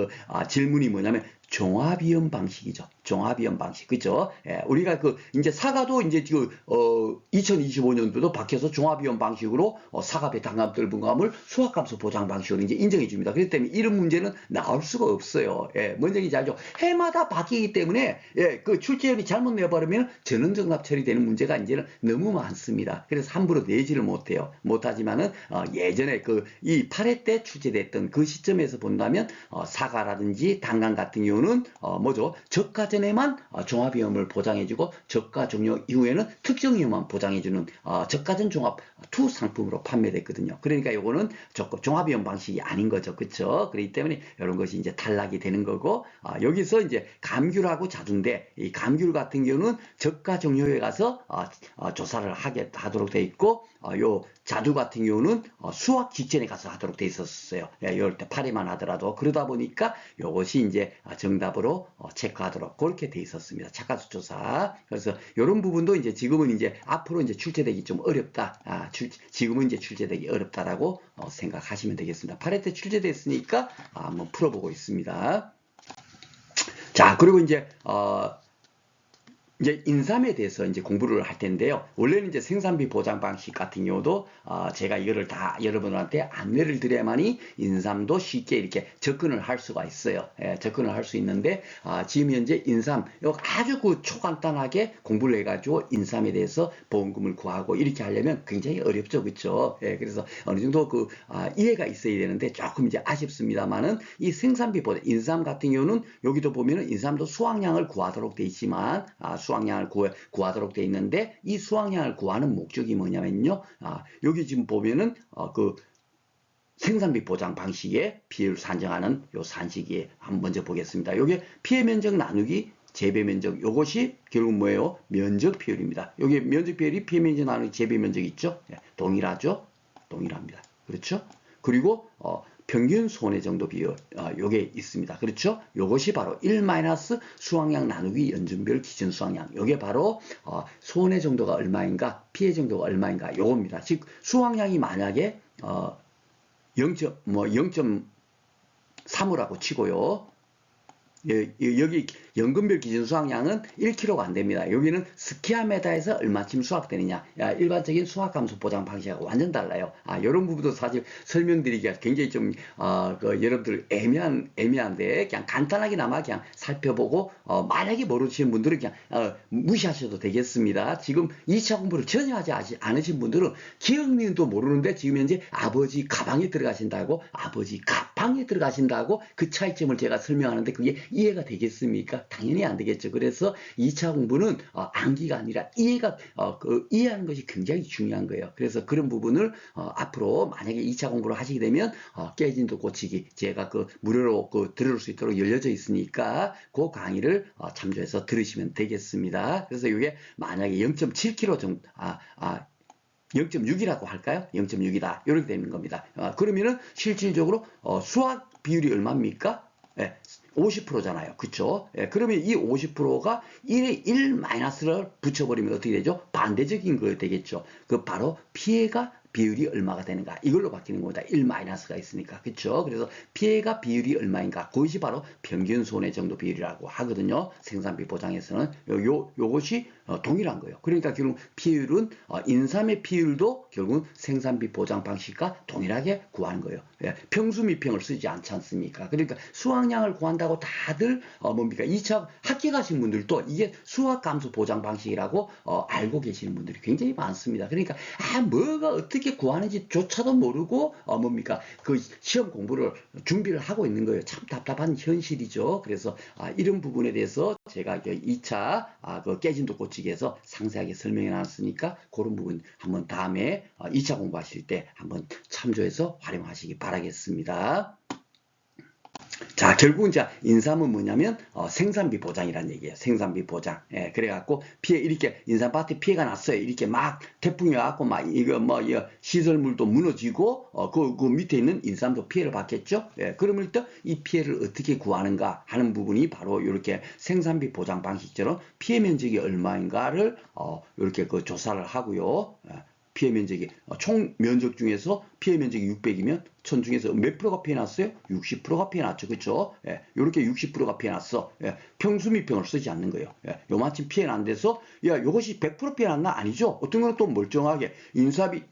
질문이 뭐냐면 종합위험 방식이죠. 종합위험 방식. 그죠? 우리가 이제 사과도 이제 2025년도도 바뀌어서 종합위험 방식으로 사과배 단감들 분감을 수확감소 보장 방식으로 이제 인정해 줍니다. 그렇기 때문에 이런 문제는 나올 수가 없어요. 뭔 얘기인지 알죠? 해마다 바뀌기 때문에 그 출제율이 잘못 내버리면 전원정답 처리되는 문제가 이제는 너무 많습니다. 그래서 함부로 내지를 못해요. 못하지만은 예전에 이 8회 때 출제됐던 그 시점에서 본다면 사과라든지 단감 같은 경우는 뭐죠? 저가 전에만 종합위험을 보장해주고 저가 종료 이후에는 특정위험만 보장해주는 저가전 종합 투 상품으로 판매됐거든요. 그러니까 요거는 종합위험 방식이 아닌 거죠. 그렇죠? 그렇기 때문에 이런 것이 이제 탈락이 되는 거고 여기서 이제 감귤하고 자두인데 이 감귤 같은 경우는 저가 종료에 가서 조사를 하도록 돼 있고 요 자두 같은 경우는 수확 직전에 가서 하도록 돼 있었어요. 이럴 때 8회만 하더라도 그러다 보니까 요것이 이제 정답으로 체크하도록 그렇게 돼 있었습니다. 착가수 조사. 그래서 이런 부분도 이제 지금은 이제 앞으로 이제 출제되기 좀 어렵다. 지금은 이제 출제되기 어렵다라고 생각하시면 되겠습니다. 8회 때 출제됐으니까 한번 풀어보고 있습니다. 자, 그리고 이제 인삼에 대해서 이제 공부를 할 텐데요. 원래는 이제 생산비 보장 방식 같은 경우도 제가 이거를 다 여러분한테 안내를 드려야만이 인삼도 쉽게 이렇게 접근을 할 수가 있어요. 접근을 할 수 있는데 지금 현재 인삼 아주 초간단하게 공부를 해가지고 인삼에 대해서 보험금을 구하고 이렇게 하려면 굉장히 어렵죠, 그렇죠? 그래서 어느 정도 이해가 있어야 되는데 조금 이제 아쉽습니다만은 이 생산비 보장 인삼 같은 경우는 여기도 보면은 인삼도 수확량을 구하도록 돼 있지만 수확량을 구하도록 돼 있는데 이 수확량을 구하는 목적이 뭐냐면요. 여기 지금 보면은 생산비 보장 방식의 비율 산정하는 요 산식이 한번 먼저 보겠습니다. 여기 피해 면적 나누기 재배 면적 요것이 결국 뭐예요? 면적 비율입니다. 여기 면적 비율이 피해 면적 나누기 재배 면적 있죠? 동일하죠? 동일합니다. 그렇죠? 그리고 평균 손해 정도 비율 요게 있습니다. 그렇죠? 요것이 바로 1 마이너스 수확량 나누기 연준별 기준 수확량. 요게 바로 손해 정도가 얼마인가, 피해 정도가 얼마인가 요겁니다. 즉 수확량이 만약에 0.3이라고 치고요. 여기 연금별 기준 수확량은 1kg가 안 됩니다. 여기는 스퀘어미터에서 얼마쯤 수확되느냐. 일반적인 수확 감소 보장 방식하고 완전 달라요. 이런 부분도 사실 설명드리기가 굉장히 좀 여러분들 애매한데 그냥 간단하게나마 그냥 살펴보고 만약에 모르시는 분들은 그냥 무시하셔도 되겠습니다. 지금 2차 공부를 전혀 하지 않으신 분들은 기억니도 모르는데 지금 현재 아버지 가방에 들어가신다고, 아버지 가방에 들어가신다고 그 차이점을 제가 설명하는데 그게 이해가 되겠습니까? 당연히 안 되겠죠. 그래서 2차 공부는 암기가 아니라 이해하는 것이 굉장히 중요한 거예요. 그래서 그런 부분을 앞으로 만약에 2차 공부를 하시게 되면 깨진도 고치기 제가 무료로 들을 수 있도록 열려져 있으니까 그 강의를 참조해서 들으시면 되겠습니다. 그래서 이게 만약에 0.7kg 정도 0.6이라고 할까요? 0.6이다. 이렇게 되는 겁니다. 그러면은 실질적으로 수확 비율이 얼마입니까? 50%잖아요. 그쵸? 그러면 이 50%가 1에 1 마이너스를 붙여버리면 어떻게 되죠? 반대적인 거 되겠죠. 그 바로 피해가 비율이 얼마가 되는가 이걸로 바뀌는 겁니다. 1 마이너스가 있으니까. 그쵸? 그래서 피해가 비율이 얼마인가 그것이 바로 평균 손해 정도 비율이라고 하거든요. 생산비 보장에서는 요것이 동일한 거예요. 그러니까 결국 피율은 인삼의 피율도 결국 생산비 보장 방식과 동일하게 구하는 거예요. 평수 미평을 쓰지 않지 않습니까? 그러니까 수확량을 구한다고 다들 뭡니까? 2차 학교 가신 분들도 이게 수확 감소 보장 방식이라고 알고 계시는 분들이 굉장히 많습니다. 그러니까 뭐가 어떻게 구하는지조차도 모르고 뭡니까? 그 시험 공부를 준비를 하고 있는 거예요. 참 답답한 현실이죠. 그래서 이런 부분에 대해서 제가 2차 그 깨진도 고치기에서 상세하게 설명해 놨으니까 그런 부분 한번 다음에 2차 공부하실 때 한번 참조해서 활용하시기 바라겠습니다. 자, 결국은 인삼은 뭐냐면 생산비 보장이란 얘기예요. 생산비 보장. 그래갖고 피해 이렇게 인삼밭에 피해가 났어요. 이렇게 막 태풍이 와갖고 막 이거 시설물도 무너지고 그 밑에 있는 인삼도 피해를 받겠죠. 그러면 일단 이 피해를 어떻게 구하는가 하는 부분이 바로 이렇게 생산비 보장 방식처럼 피해 면적이 얼마인가를 이렇게 조사를 하고요. 피해 면적이 총 면적 중에서 피해 면적이 600이면 1000 중에서 몇 프로가 피해 났어요? 60%가 피해 났죠. 그렇죠? 이렇게 60%가 피해 났어. 평수 미평을 쓰지 않는 거예요. 요만큼 피해 난 데서 요것이 100% 피해 났나? 아니죠. 어떤 거는 또 멀쩡하게 인삼이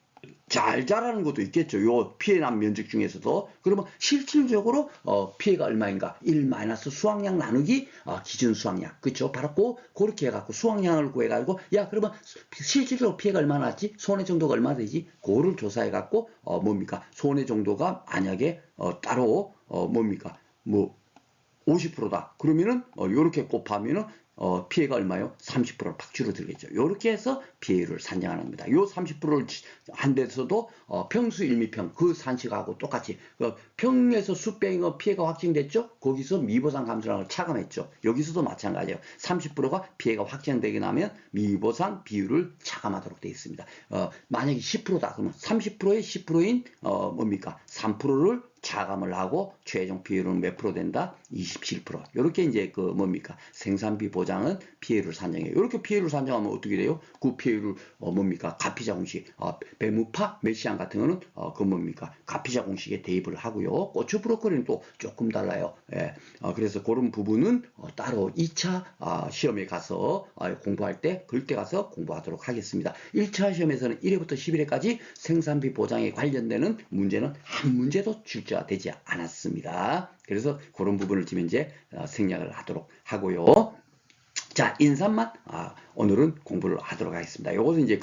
잘 자라는 것도 있겠죠. 요 피해 난 면적 중에서도. 그러면 실질적으로 피해가 얼마인가? 1 마이너스 수확량 나누기 기준 수확량. 그렇죠? 바로 그렇게 해갖고 수확량을 구해가지고 그러면 실질적으로 피해가 얼마나 났지? 손해 정도가 얼마나 되지? 그거를 조사해갖고 뭡니까? 손해 정도가 만약에 따로 뭡니까? 50%다. 그러면은 요렇게 곱하면은 피해가 얼마요? 30%를 팍 줄어들겠죠. 이렇게 해서 피해율을 산정하는 겁니다. 요 30%를 한 데서도 평수 1미평 그 산식하고 똑같이 평에서 수병 피해가 확정됐죠. 거기서 미보상 감소량을 차감했죠. 여기서도 마찬가지예요. 30%가 피해가 확정되게 나면 미보상 비율을 차감하도록 되어 있습니다. 만약에 10%다 그러면 30%의 10%인 뭡니까? 3%를 차감을 하고 최종 비율은 몇 프로 된다? 27%. 이렇게 이제 뭡니까? 생산비 보장은 피해율을 산정해요. 이렇게 피해율을 산정하면 어떻게 돼요? 그 피해율을 뭡니까? 가피자 공식, 배무파, 메시안 같은 거는 뭡니까? 가피자 공식에 대입을 하고요. 고추 브로콜리는 또 조금 달라요. 그래서 그런 부분은 따로 2차 시험에 가서 공부할 때 그때 가서 공부하도록 하겠습니다. 1차 시험에서는 1회부터 11회까지 생산비 보장에 관련되는 문제는 한 문제도 출제되지 않았습니다. 그래서 그런 부분을 지금 이제 생략을 하도록 하고요. 자, 인삼만 오늘은 공부를 하도록 하겠습니다. 요것은 이제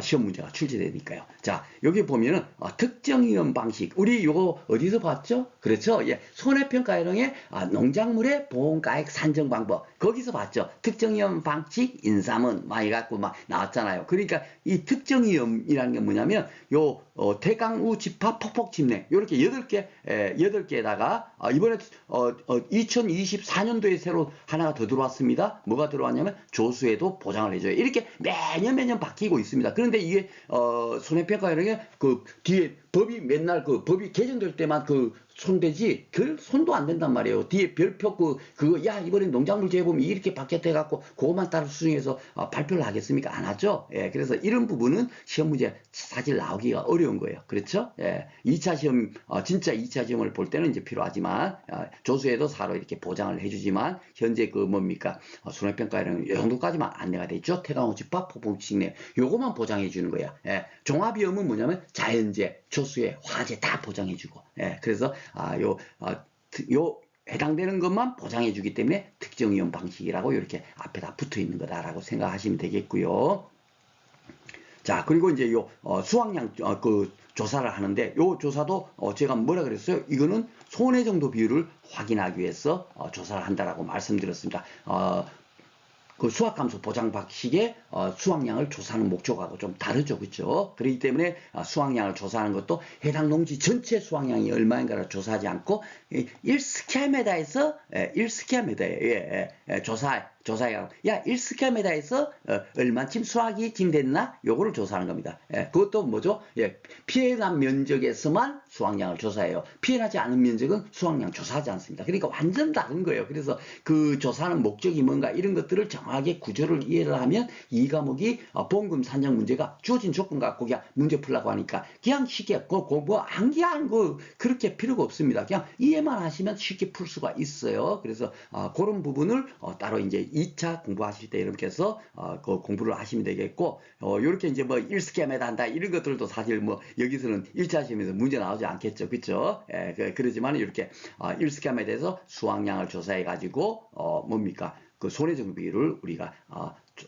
시험 문제가 출제되니까요. 자, 여기 보면은 특정 이용 방식. 우리 요거 어디서 봤죠? 그렇죠? 손해평가요령의 농작물의 보험가액 산정 방법. 거기서 봤죠? 특정 이용 방식 인삼은 막 해갖고 막 나왔잖아요. 그러니까 이 특정 이용이라는 게 뭐냐면 대강우 집합 폭폭 침례 요렇게 8개에다가 이번에 2024년도에 새로 하나가 더 들어왔습니다. 뭐가 들어왔냐면 조수에도 보장을 해줘요. 이렇게 매년 바뀌고 있습니다. 그런데 이게 손해평가요령의 뒤에 법이 맨날 그 법이 개정될 때만 그 손대지 그 손도 안 된단 말이에요. 뒤에 별표 그거 야 이번엔 농작물 재범이 이렇게 바뀌었다 해갖고 그것만 따로 수정해서 발표를 하겠습니까? 안 하죠. 예, 그래서 이런 부분은 시험 문제 사실 나오기가 어려운 거예요. 그렇죠? 예, 2차 시험 진짜 2차 시험을 볼 때는 이제 필요하지만 조수에도 사로 이렇게 보장을 해주지만 현재 그 뭡니까 손해평가에는 이 정도까지만 안내가 돼 있죠. 태강호집합 포봉칙내 요거만 보장해 주는 거야. 예, 종합위험은 뭐냐면 자연재, 조수해, 화재 다 보장해 주고. 예, 그래서 요 해당되는 것만 보장해 주기 때문에 특정위험 방식이라고 이렇게 앞에다 붙어 있는 거다라고 생각하시면 되겠고요. 자, 그리고 이제 수확량 그 조사를 하는데 요 조사도 제가 뭐라 그랬어요? 이거는 손해 정도 비율을 확인하기 위해서 조사를 한다라고 말씀드렸습니다. 그 수확감소 보장 방식의 수확량을 조사하는 목적하고 좀 다르죠. 그렇죠? 그렇기 때문에 수확량을 조사하는 것도 해당 농지 전체 수확량이 얼마인가를 조사하지 않고 1스퀘어미터에서 1스퀘어미터에 조사해요. 야, 1스퀘어미터에서 얼마쯤 수확이 진됐나? 요거를 조사하는 겁니다. 그것도 뭐죠? 피해난 면적에서만 수확량을 조사해요. 피해나지 않은 면적은 수확량 조사하지 않습니다. 그러니까 완전 다른 거예요. 그래서 그 조사하는 목적이 뭔가 이런 것들을 정확하게 구조를 이해를 하면 이 과목이 보험금 산정 문제가 주어진 조건 갖고 그냥 문제 풀라고 하니까 그냥 쉽게 뭐 암기한 거 그렇게 필요가 없습니다. 그냥 이해만 하시면 쉽게 풀 수가 있어요. 그래서 그런 부분을 따로 이제 2차 공부하실 때 이렇게 해서 그 공부를 하시면 되겠고 이렇게 이제 뭐 1스퀘어미터 한다 이런 것들도 사실 뭐 여기서는 1차 시험에서 문제 나오지 않겠죠. 그렇죠? 그러지만 이렇게 1스퀘어미터에서 수확량을 조사해 가지고 뭡니까? 그 손해정도 비율을 우리가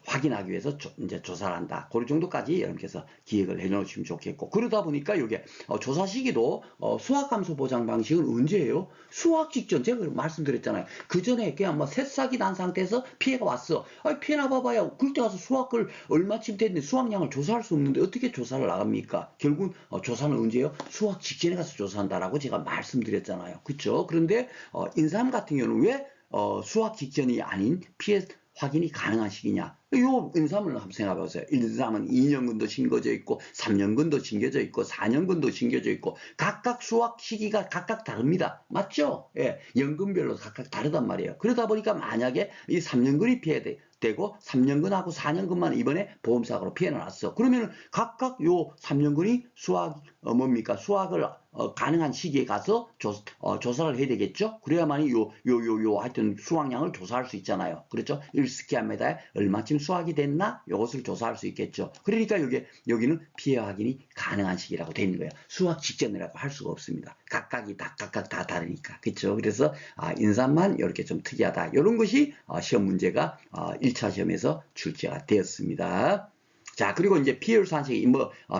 확인하기 위해서 이제 조사를 한다. 그 정도까지 여러분께서 기획을 해놓으시면 좋겠고 그러다 보니까 이게 조사 시기도 수확감소 보장 방식은 언제예요? 수확 직전 제가 말씀드렸잖아요. 그 전에 그냥 뭐 새싹이 난 상태에서 피해가 왔어. 피해나 봐봐야 그때 가서 수확을 얼마쯤 됐는데 수확량을 조사할 수 없는데 어떻게 조사를 나갑니까? 결국 조사는 언제예요? 수확 직전에 가서 조사한다라고 제가 말씀드렸잖아요. 그렇죠? 그런데 인삼 같은 경우는 왜 수확 직전이 아닌 피해 확인이 가능한 시기냐? 요 인삼을 한번 생각해 보세요. 인삼은 2년근도 심겨져 있고 3년근도 심겨져 있고 4년근도 심겨져 있고 각각 수확 시기가 각각 다릅니다. 맞죠? 예, 연근별로 각각 다르단 말이에요. 그러다 보니까 만약에 이 3년근이 피해되고 3년근하고 4년근만 이번에 보험사고로 피해가 났어. 그러면 각각 요 3년근이 수확 뭡니까? 수확을 가능한 시기에 가서 조사를 해야 되겠죠? 그래야만이 하여튼 수확량을 조사할 수 있잖아요. 그렇죠? 1스퀘어미터에 얼마쯤 수확이 됐나? 이것을 조사할 수 있겠죠. 그러니까 여기는 피해 확인이 가능한 시기라고 되어 있는 거예요. 수확 직전이라고 할 수가 없습니다. 각각 다 다르니까. 그렇죠? 그래서 인삼만 이렇게 좀 특이하다. 이런 것이 시험 문제가 1차 시험에서 출제가 되었습니다. 자, 그리고 이제 피해율 산식이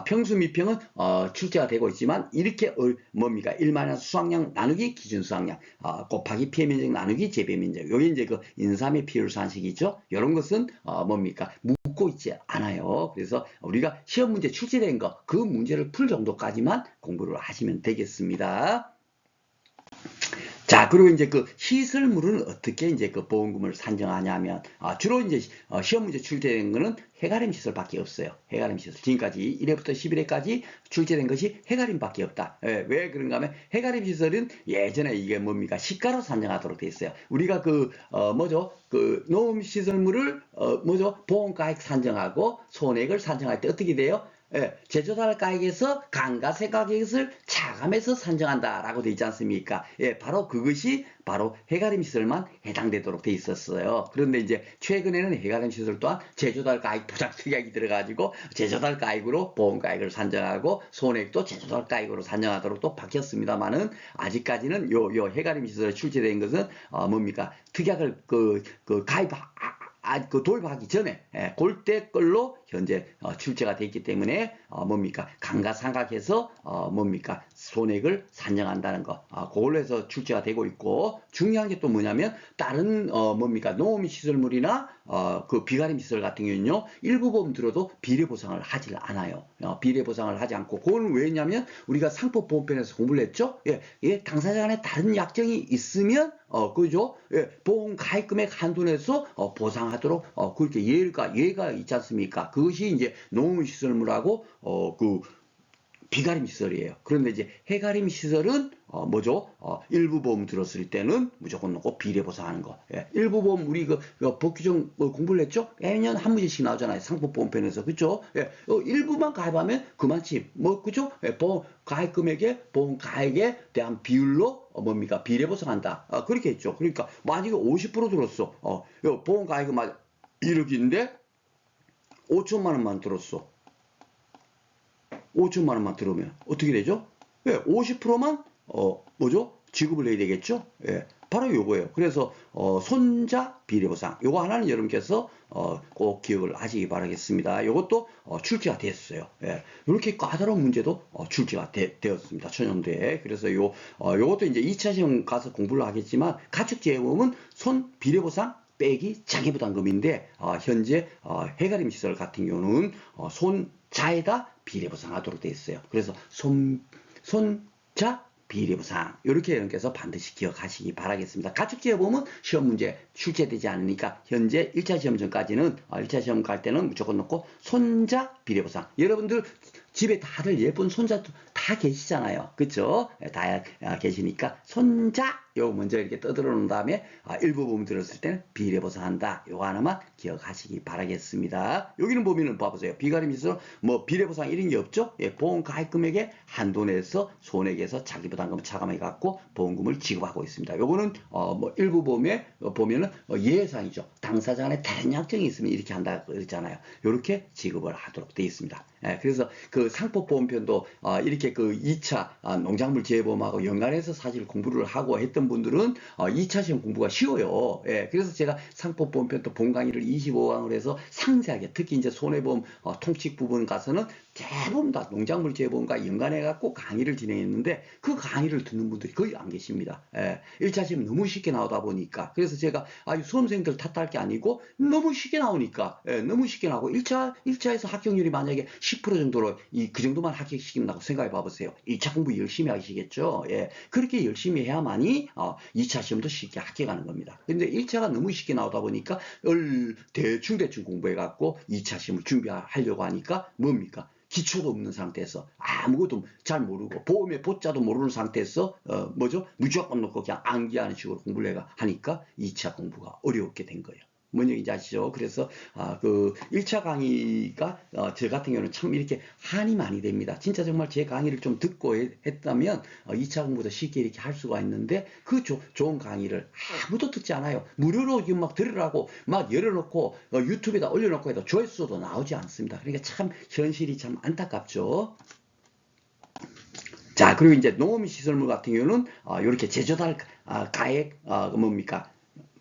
평수 미평은 출제가 되고 있지만 이렇게 뭡니까? 1마이너스 수확량 나누기 기준 수확량 곱하기 피해 면적 나누기 재배 면적. 요게 이제 그 인삼의 피해율 산식이죠. 이런 것은 뭡니까? 묻고 있지 않아요. 그래서 우리가 시험 문제 출제된 거 그 문제를 풀 정도까지만 공부를 하시면 되겠습니다. 자, 그리고 이제 그 시설물은 어떻게 이제 그 보험금을 산정하냐면, 주로 이제 시험 문제 출제된 거는 해가림 시설밖에 없어요. 해가림 시설. 지금까지 1회부터 11회까지 출제된 것이 해가림밖에 없다. 왜 그런가 하면 해가림 시설은 예전에 이게 뭡니까? 시가로 산정하도록 돼 있어요. 우리가 농업 시설물을 보험가액 산정하고 손해액을 산정할 때 어떻게 돼요? 제조사가액에서 감가세가액을 차감해서 산정한다라고 되어 있지 않습니까? 바로 그것이 바로 해가림 시설만 해당되도록 돼 있었어요. 그런데 이제 최근에는 해가림 시설 또한 제조사가액 보장특약이 들어가지고 제조사가액으로 보험가액을 산정하고 손해액도 제조사가액으로 산정하도록 또 바뀌었습니다만은 아직까지는 요 해가림 시설에 출제된 것은 뭡니까? 특약을 도입하기 전에 그때 걸로 현재 출제가 되어 있기 때문에 감가상각해서 손해액을 산정한다는 거 그걸로 해서 출제가 되고 있고 중요한 게 또 뭐냐면 다른 농업시설물이나 그 비가림 시설 같은 경우는요 일부 보험 들어도 비례보상을 하질 않아요. 비례보상을 하지 않고 그건 왜냐면 우리가 상법보험편에서 공부를 했죠. 당사자 간에 다른 약정이 있으면 그죠? 보험 가입금액 한도 내에서 보상하도록 그렇게 예가 있지 않습니까? 그것이 이제 농업시설물하고 비가림 시설이에요. 그런데 이제 해가림 시설은 뭐죠? 일부 보험 들었을 때는 무조건 넣고 비례 보상하는 거. 예. 일부 보험 우리 그 법규정 공부를 했죠? 매년 한 문제씩 나오잖아요. 상법보험편에서 그죠? 예. 일부만 가입하면 그만치 뭐 그죠? 예. 보험 가입 금액에 보험 가액에 대한 비율로 뭡니까? 비례 보상한다. 그렇게 했죠. 그러니까 만약에 50% 들었어. 보험 가입은 1억인데 5천만 원만 들었어. 5천만 원만 들으면 어떻게 되죠? 예, 50%만 뭐죠? 지급을 해야 되겠죠? 예, 바로 요거예요. 그래서 손자 비례보상 요거 하나는 여러분께서 꼭 기억을 하시기 바라겠습니다. 요것도 출제가 됐어요. 예, 이렇게 까다로운 문제도 출제가 되었습니다. 천연대에. 그래서 요것도 이제 2차 시험 가서 공부를 하겠지만 가축재보험은 손 비례보상 빼기 자기부담금인데 현재 해가림 시설 같은 경우는 손자에다 비례보상하도록 되어 있어요. 그래서 손자 비례보상 이렇게 여러분께서 반드시 기억하시기 바라겠습니다. 가축재보험은 시험 문제 출제되지 않으니까 현재 1차 시험 전까지는 1차 시험 갈 때는 무조건 넣고 손자 비례보상. 여러분들 집에 다들 예쁜 손자도 다 계시잖아요. 그쵸? 다 계시니까 손자 요거 먼저 이렇게 떠들어 놓은 다음에 일부 보험 들었을 때는 비례보상한다. 요거 하나만 기억하시기 바라겠습니다. 여기는 보면은 봐보세요. 비가림 시설 뭐 비례보상 이런 게 없죠? 예, 보험 가입 금액에 한도 내에서 손해액에서 자기부담금을 차감해 갖고 보험금을 지급하고 있습니다. 요거는 뭐 일부 보험에 보면은 예외사항이죠. 당사자 간에 다른 약정이 있으면 이렇게 한다 그랬잖아요. 요렇게 지급을 하도록 되어 있습니다. 예, 그래서 그 상법보험편도 이렇게 그 2차 농작물 재보험하고 연관해서 사실 공부를 하고 했던 분들은 2차 시험 공부가 쉬워요. 예, 그래서 제가 상법보험편도 본 강의를 25강을 해서 상세하게 특히 이제 손해보험 통칙 부분 가서는 대부분 다 농작물 재보험과 연관해 갖고 강의를 진행했는데 그 강의를 듣는 분들이 거의 안 계십니다. 예, 1차 시험 너무 쉽게 나오다 보니까 그래서 제가 수험생들 탓할 게 아니고 너무 쉽게 나오니까 너무 쉽게 나오고 1차에서 합격률이 만약에 10% 정도로 그 정도만 합격시킨다고 생각해 봐보세요. 1차 공부 열심히 하시겠죠. 예, 그렇게 열심히 해야만이 2차 시험도 쉽게 합격하는 겁니다. 근데 1차가 너무 쉽게 나오다 보니까 대충 공부해 갖고 2차 시험을 준비하려고 하니까 뭡니까? 기초도 없는 상태에서 아무것도 잘 모르고 보험의 보자도 모르는 상태에서 뭐죠? 무조건 놓고 그냥 암기하는 식으로 공부를 하니까 2차 공부가 어렵게 된 거예요. 뭔 얘기인지 아시죠? 그래서 그 1차 강의가 저 같은 경우는 참 이렇게 한이 많이 됩니다. 진짜 정말 제 강의를 좀 듣고 했다면 2차 공부도 쉽게 이렇게 할 수가 있는데 그 좋은 강의를 아무도 듣지 않아요. 무료로 지금 막 들으라고 막 열어놓고 유튜브에다 올려놓고 해도 조회수도 나오지 않습니다. 그러니까 참 현실이 참 안타깝죠. 자, 그리고 이제 농업시설물 같은 경우는 이렇게 제조달 가액 뭡니까?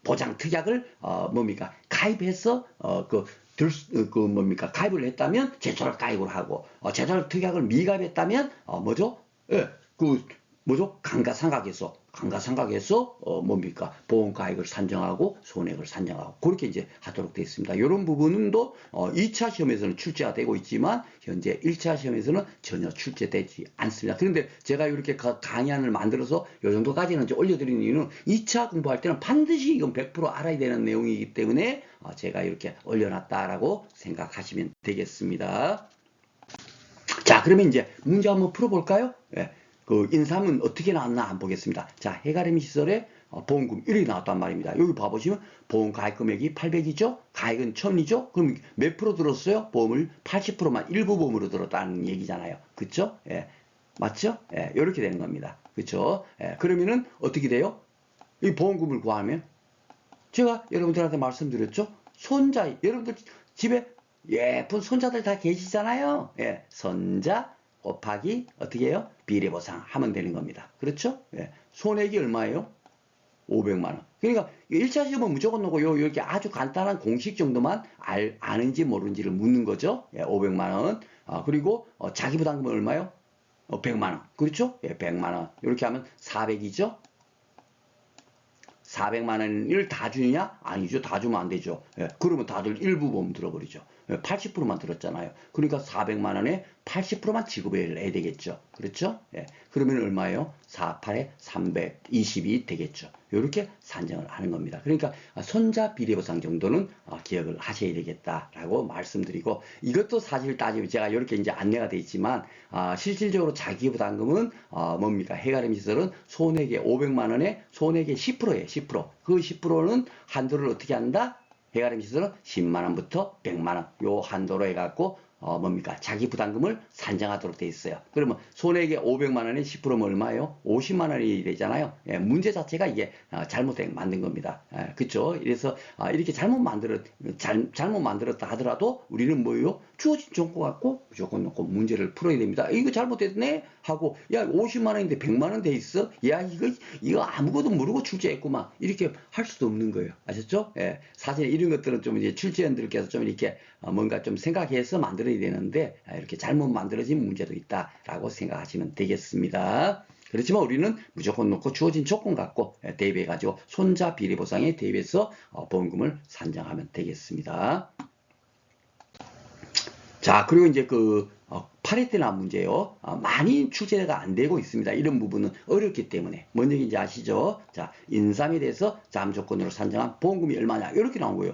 보장 특약을 뭡니까 가입해서 뭡니까 가입을 했다면 제철 가입을 하고 제철 특약을 미가입했다면 뭐죠? 예, 그 뭐죠? 감가상각에서 뭡니까 보험 가액을 산정하고 손해액을 산정하고 그렇게 이제 하도록 되어 있습니다. 이런 부분도 2차 시험에서는 출제가 되고 있지만 현재 1차 시험에서는 전혀 출제되지 않습니다. 그런데 제가 이렇게 강의안을 만들어서 이 정도까지는 이제 올려드리는 이유는 2차 공부할 때는 반드시 이건 100% 알아야 되는 내용이기 때문에 제가 이렇게 올려놨다라고 생각하시면 되겠습니다. 자, 그러면 이제 문제 한번 풀어볼까요? 예. 그 인삼은 어떻게 나왔나 한번 보겠습니다. 자, 해가림 시설에 보험금 1이 나왔단 말입니다. 여기 봐보시면 보험 가입 금액이 800이죠? 가액은 1000이죠? 그럼 몇 프로 들었어요? 보험을 80%만 일부 보험으로 들었다는 얘기잖아요. 그쵸? 예. 맞죠? 예. 이렇게 되는 겁니다. 그쵸? 예. 그러면은 어떻게 돼요? 이 보험금을 구하면 제가 여러분들한테 말씀드렸죠? 손자, 여러분들 집에 예쁜 손자들 다 계시잖아요. 예. 손자 곱하기 어떻게 해요? 비례보상 하면 되는 겁니다. 그렇죠? 예. 손해액이 얼마예요? 500만 원. 그러니까 1차 시험은 무조건 넣고 이렇게 아주 간단한 공식 정도만 아는지 모르는지를 묻는 거죠. 예, 500만 원. 그리고 자기부담금은 얼마요? 100만 원. 그렇죠? 예, 100만 원. 이렇게 하면 400이죠? 400만 원을 다 주느냐? 아니죠. 다 주면 안 되죠. 예, 그러면 다들 일부 보험 들어버리죠. 80%만 들었잖아요. 그러니까 400만 원에 80%만 지급을 해야 되겠죠. 그렇죠? 예, 그러면 얼마예요? 4, 8에 320이 되겠죠. 이렇게 산정을 하는 겁니다. 그러니까 손자 비례보상 정도는 기억을 하셔야 되겠다라고 말씀드리고, 이것도 사실 따지면 제가 이렇게 이제 안내가 되어 있지만 실질적으로 자기부담금은 뭡니까? 해가림 시설은 손해계 500만 원에 손해계 10%예요. 10%. 그 10%는 한도를 어떻게 한다? 해가림 시설은 10만 원부터 100만 원 요 한도로 해갖고 뭡니까? 자기 부담금을 산정하도록 돼 있어요. 그러면 손해액의 500만 원에 10%면 얼마예요? 50만 원이 되잖아요. 예, 문제 자체가 이게 잘못된 만든 겁니다. 예, 그렇죠? 그래서 이렇게 잘못 만들었다 하더라도 우리는 뭐예요? 주어진 정보 갖고 무조건 놓고 문제를 풀어야 됩니다. 이거 잘못됐네 하고, 야 50만 원인데 100만 원 돼 있어? 야 이거 아무것도 모르고 출제했구만, 이렇게 할 수도 없는 거예요. 아셨죠? 예, 사실 이런 것들은 좀 이제 출제원들께서 좀 이렇게 뭔가 좀 생각해서 만들어야 되는데 이렇게 잘못 만들어진 문제도 있다라고 생각하시면 되겠습니다. 그렇지만 우리는 무조건 놓고 주어진 조건 갖고 대비해가지고 손자 비례보상에 대비해서 보험금을 산정하면 되겠습니다. 자, 그리고 이제 그 8회 때 나온 문제요. 많이 출제가 안 되고 있습니다. 이런 부분은 어렵기 때문에. 뭔 얘기인지 아시죠? 자, 인삼에 대해서 잠 조건으로 산정한 보험금이 얼마냐? 이렇게 나온 거예요.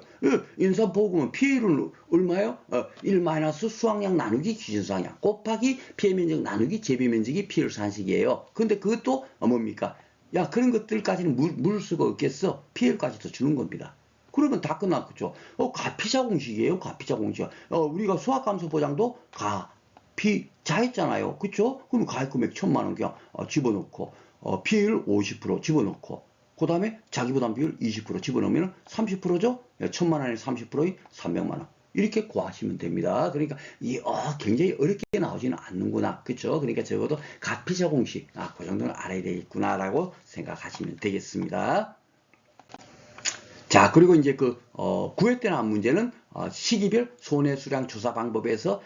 인삼 보험금은 피해율은 얼마예요? 1 수확량 나누기 기준수확량 곱하기 피해 면적 나누기 재배 면적이 피해율 산식이에요. 근데 그것도 뭡니까? 야, 그런 것들까지는 물을 수가 없겠어. 피해율까지도 주는 겁니다. 그러면 다 끝났겠죠. 가피자 공식이에요. 가피자 공식. 우리가 수학감소 보장도 가피자 했잖아요. 그쵸? 그럼 가액금액 1000만 원 그냥 집어넣고, 피해율 50% 집어넣고, 그 다음에 자기부담 비율 20% 집어넣으면 30%죠? 1000만 원에 30%인 300만 원. 이렇게 구하시면 됩니다. 그러니까 굉장히 어렵게 나오지는 않는구나. 그쵸? 그러니까 적어도 가피자 공식, 그 정도는 알아야 되겠구나라고 생각하시면 되겠습니다. 자, 그리고 이제 9회 때 나온 문제는 시기별 손해수량 조사 방법에서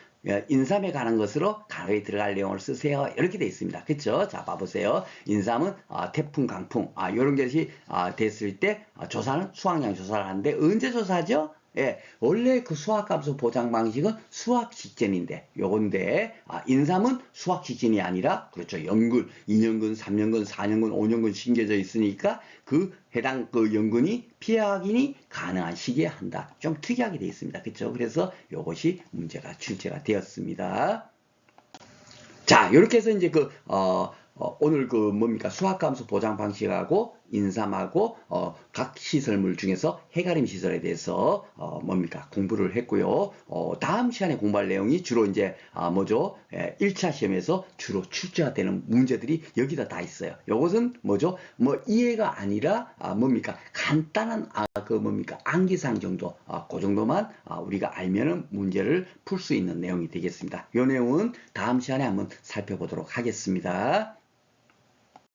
인삼에 관한 것으로 가로에 들어갈 내용을 쓰세요. 이렇게 되어 있습니다. 그쵸? 자, 봐보세요. 인삼은 태풍, 강풍, 이런 것이 됐을 때 조사는 수확량 조사를 하는데 언제 조사하죠? 예, 원래 그 수확감소 보장 방식은 수확 직전인데, 요건데, 인삼은 수확 직전이 아니라, 그렇죠. 연근, 2년근, 3년근, 4년근, 5년근 심겨져 있으니까, 해당 연근이 피해 확인이 가능한 시기에 한다. 좀 특이하게 되어 있습니다. 그렇죠? 그래서 요것이 문제가 출제가 되었습니다. 자, 이렇게 해서 이제 오늘 뭡니까? 수학감소 보장 방식하고 인삼하고 각 시설물 중에서 해가림 시설에 대해서 뭡니까? 공부를 했고요. 다음 시간에 공부할 내용이 주로 이제 뭐죠? 1차 시험에서 주로 출제가 되는 문제들이 여기다 다 있어요. 요것은 뭐죠? 뭐 이해가 아니라 뭡니까? 간단한 뭡니까? 암기사항 정도, 그 정도만 우리가 알면은 문제를 풀 수 있는 내용이 되겠습니다. 이 내용은 다음 시간에 한번 살펴보도록 하겠습니다.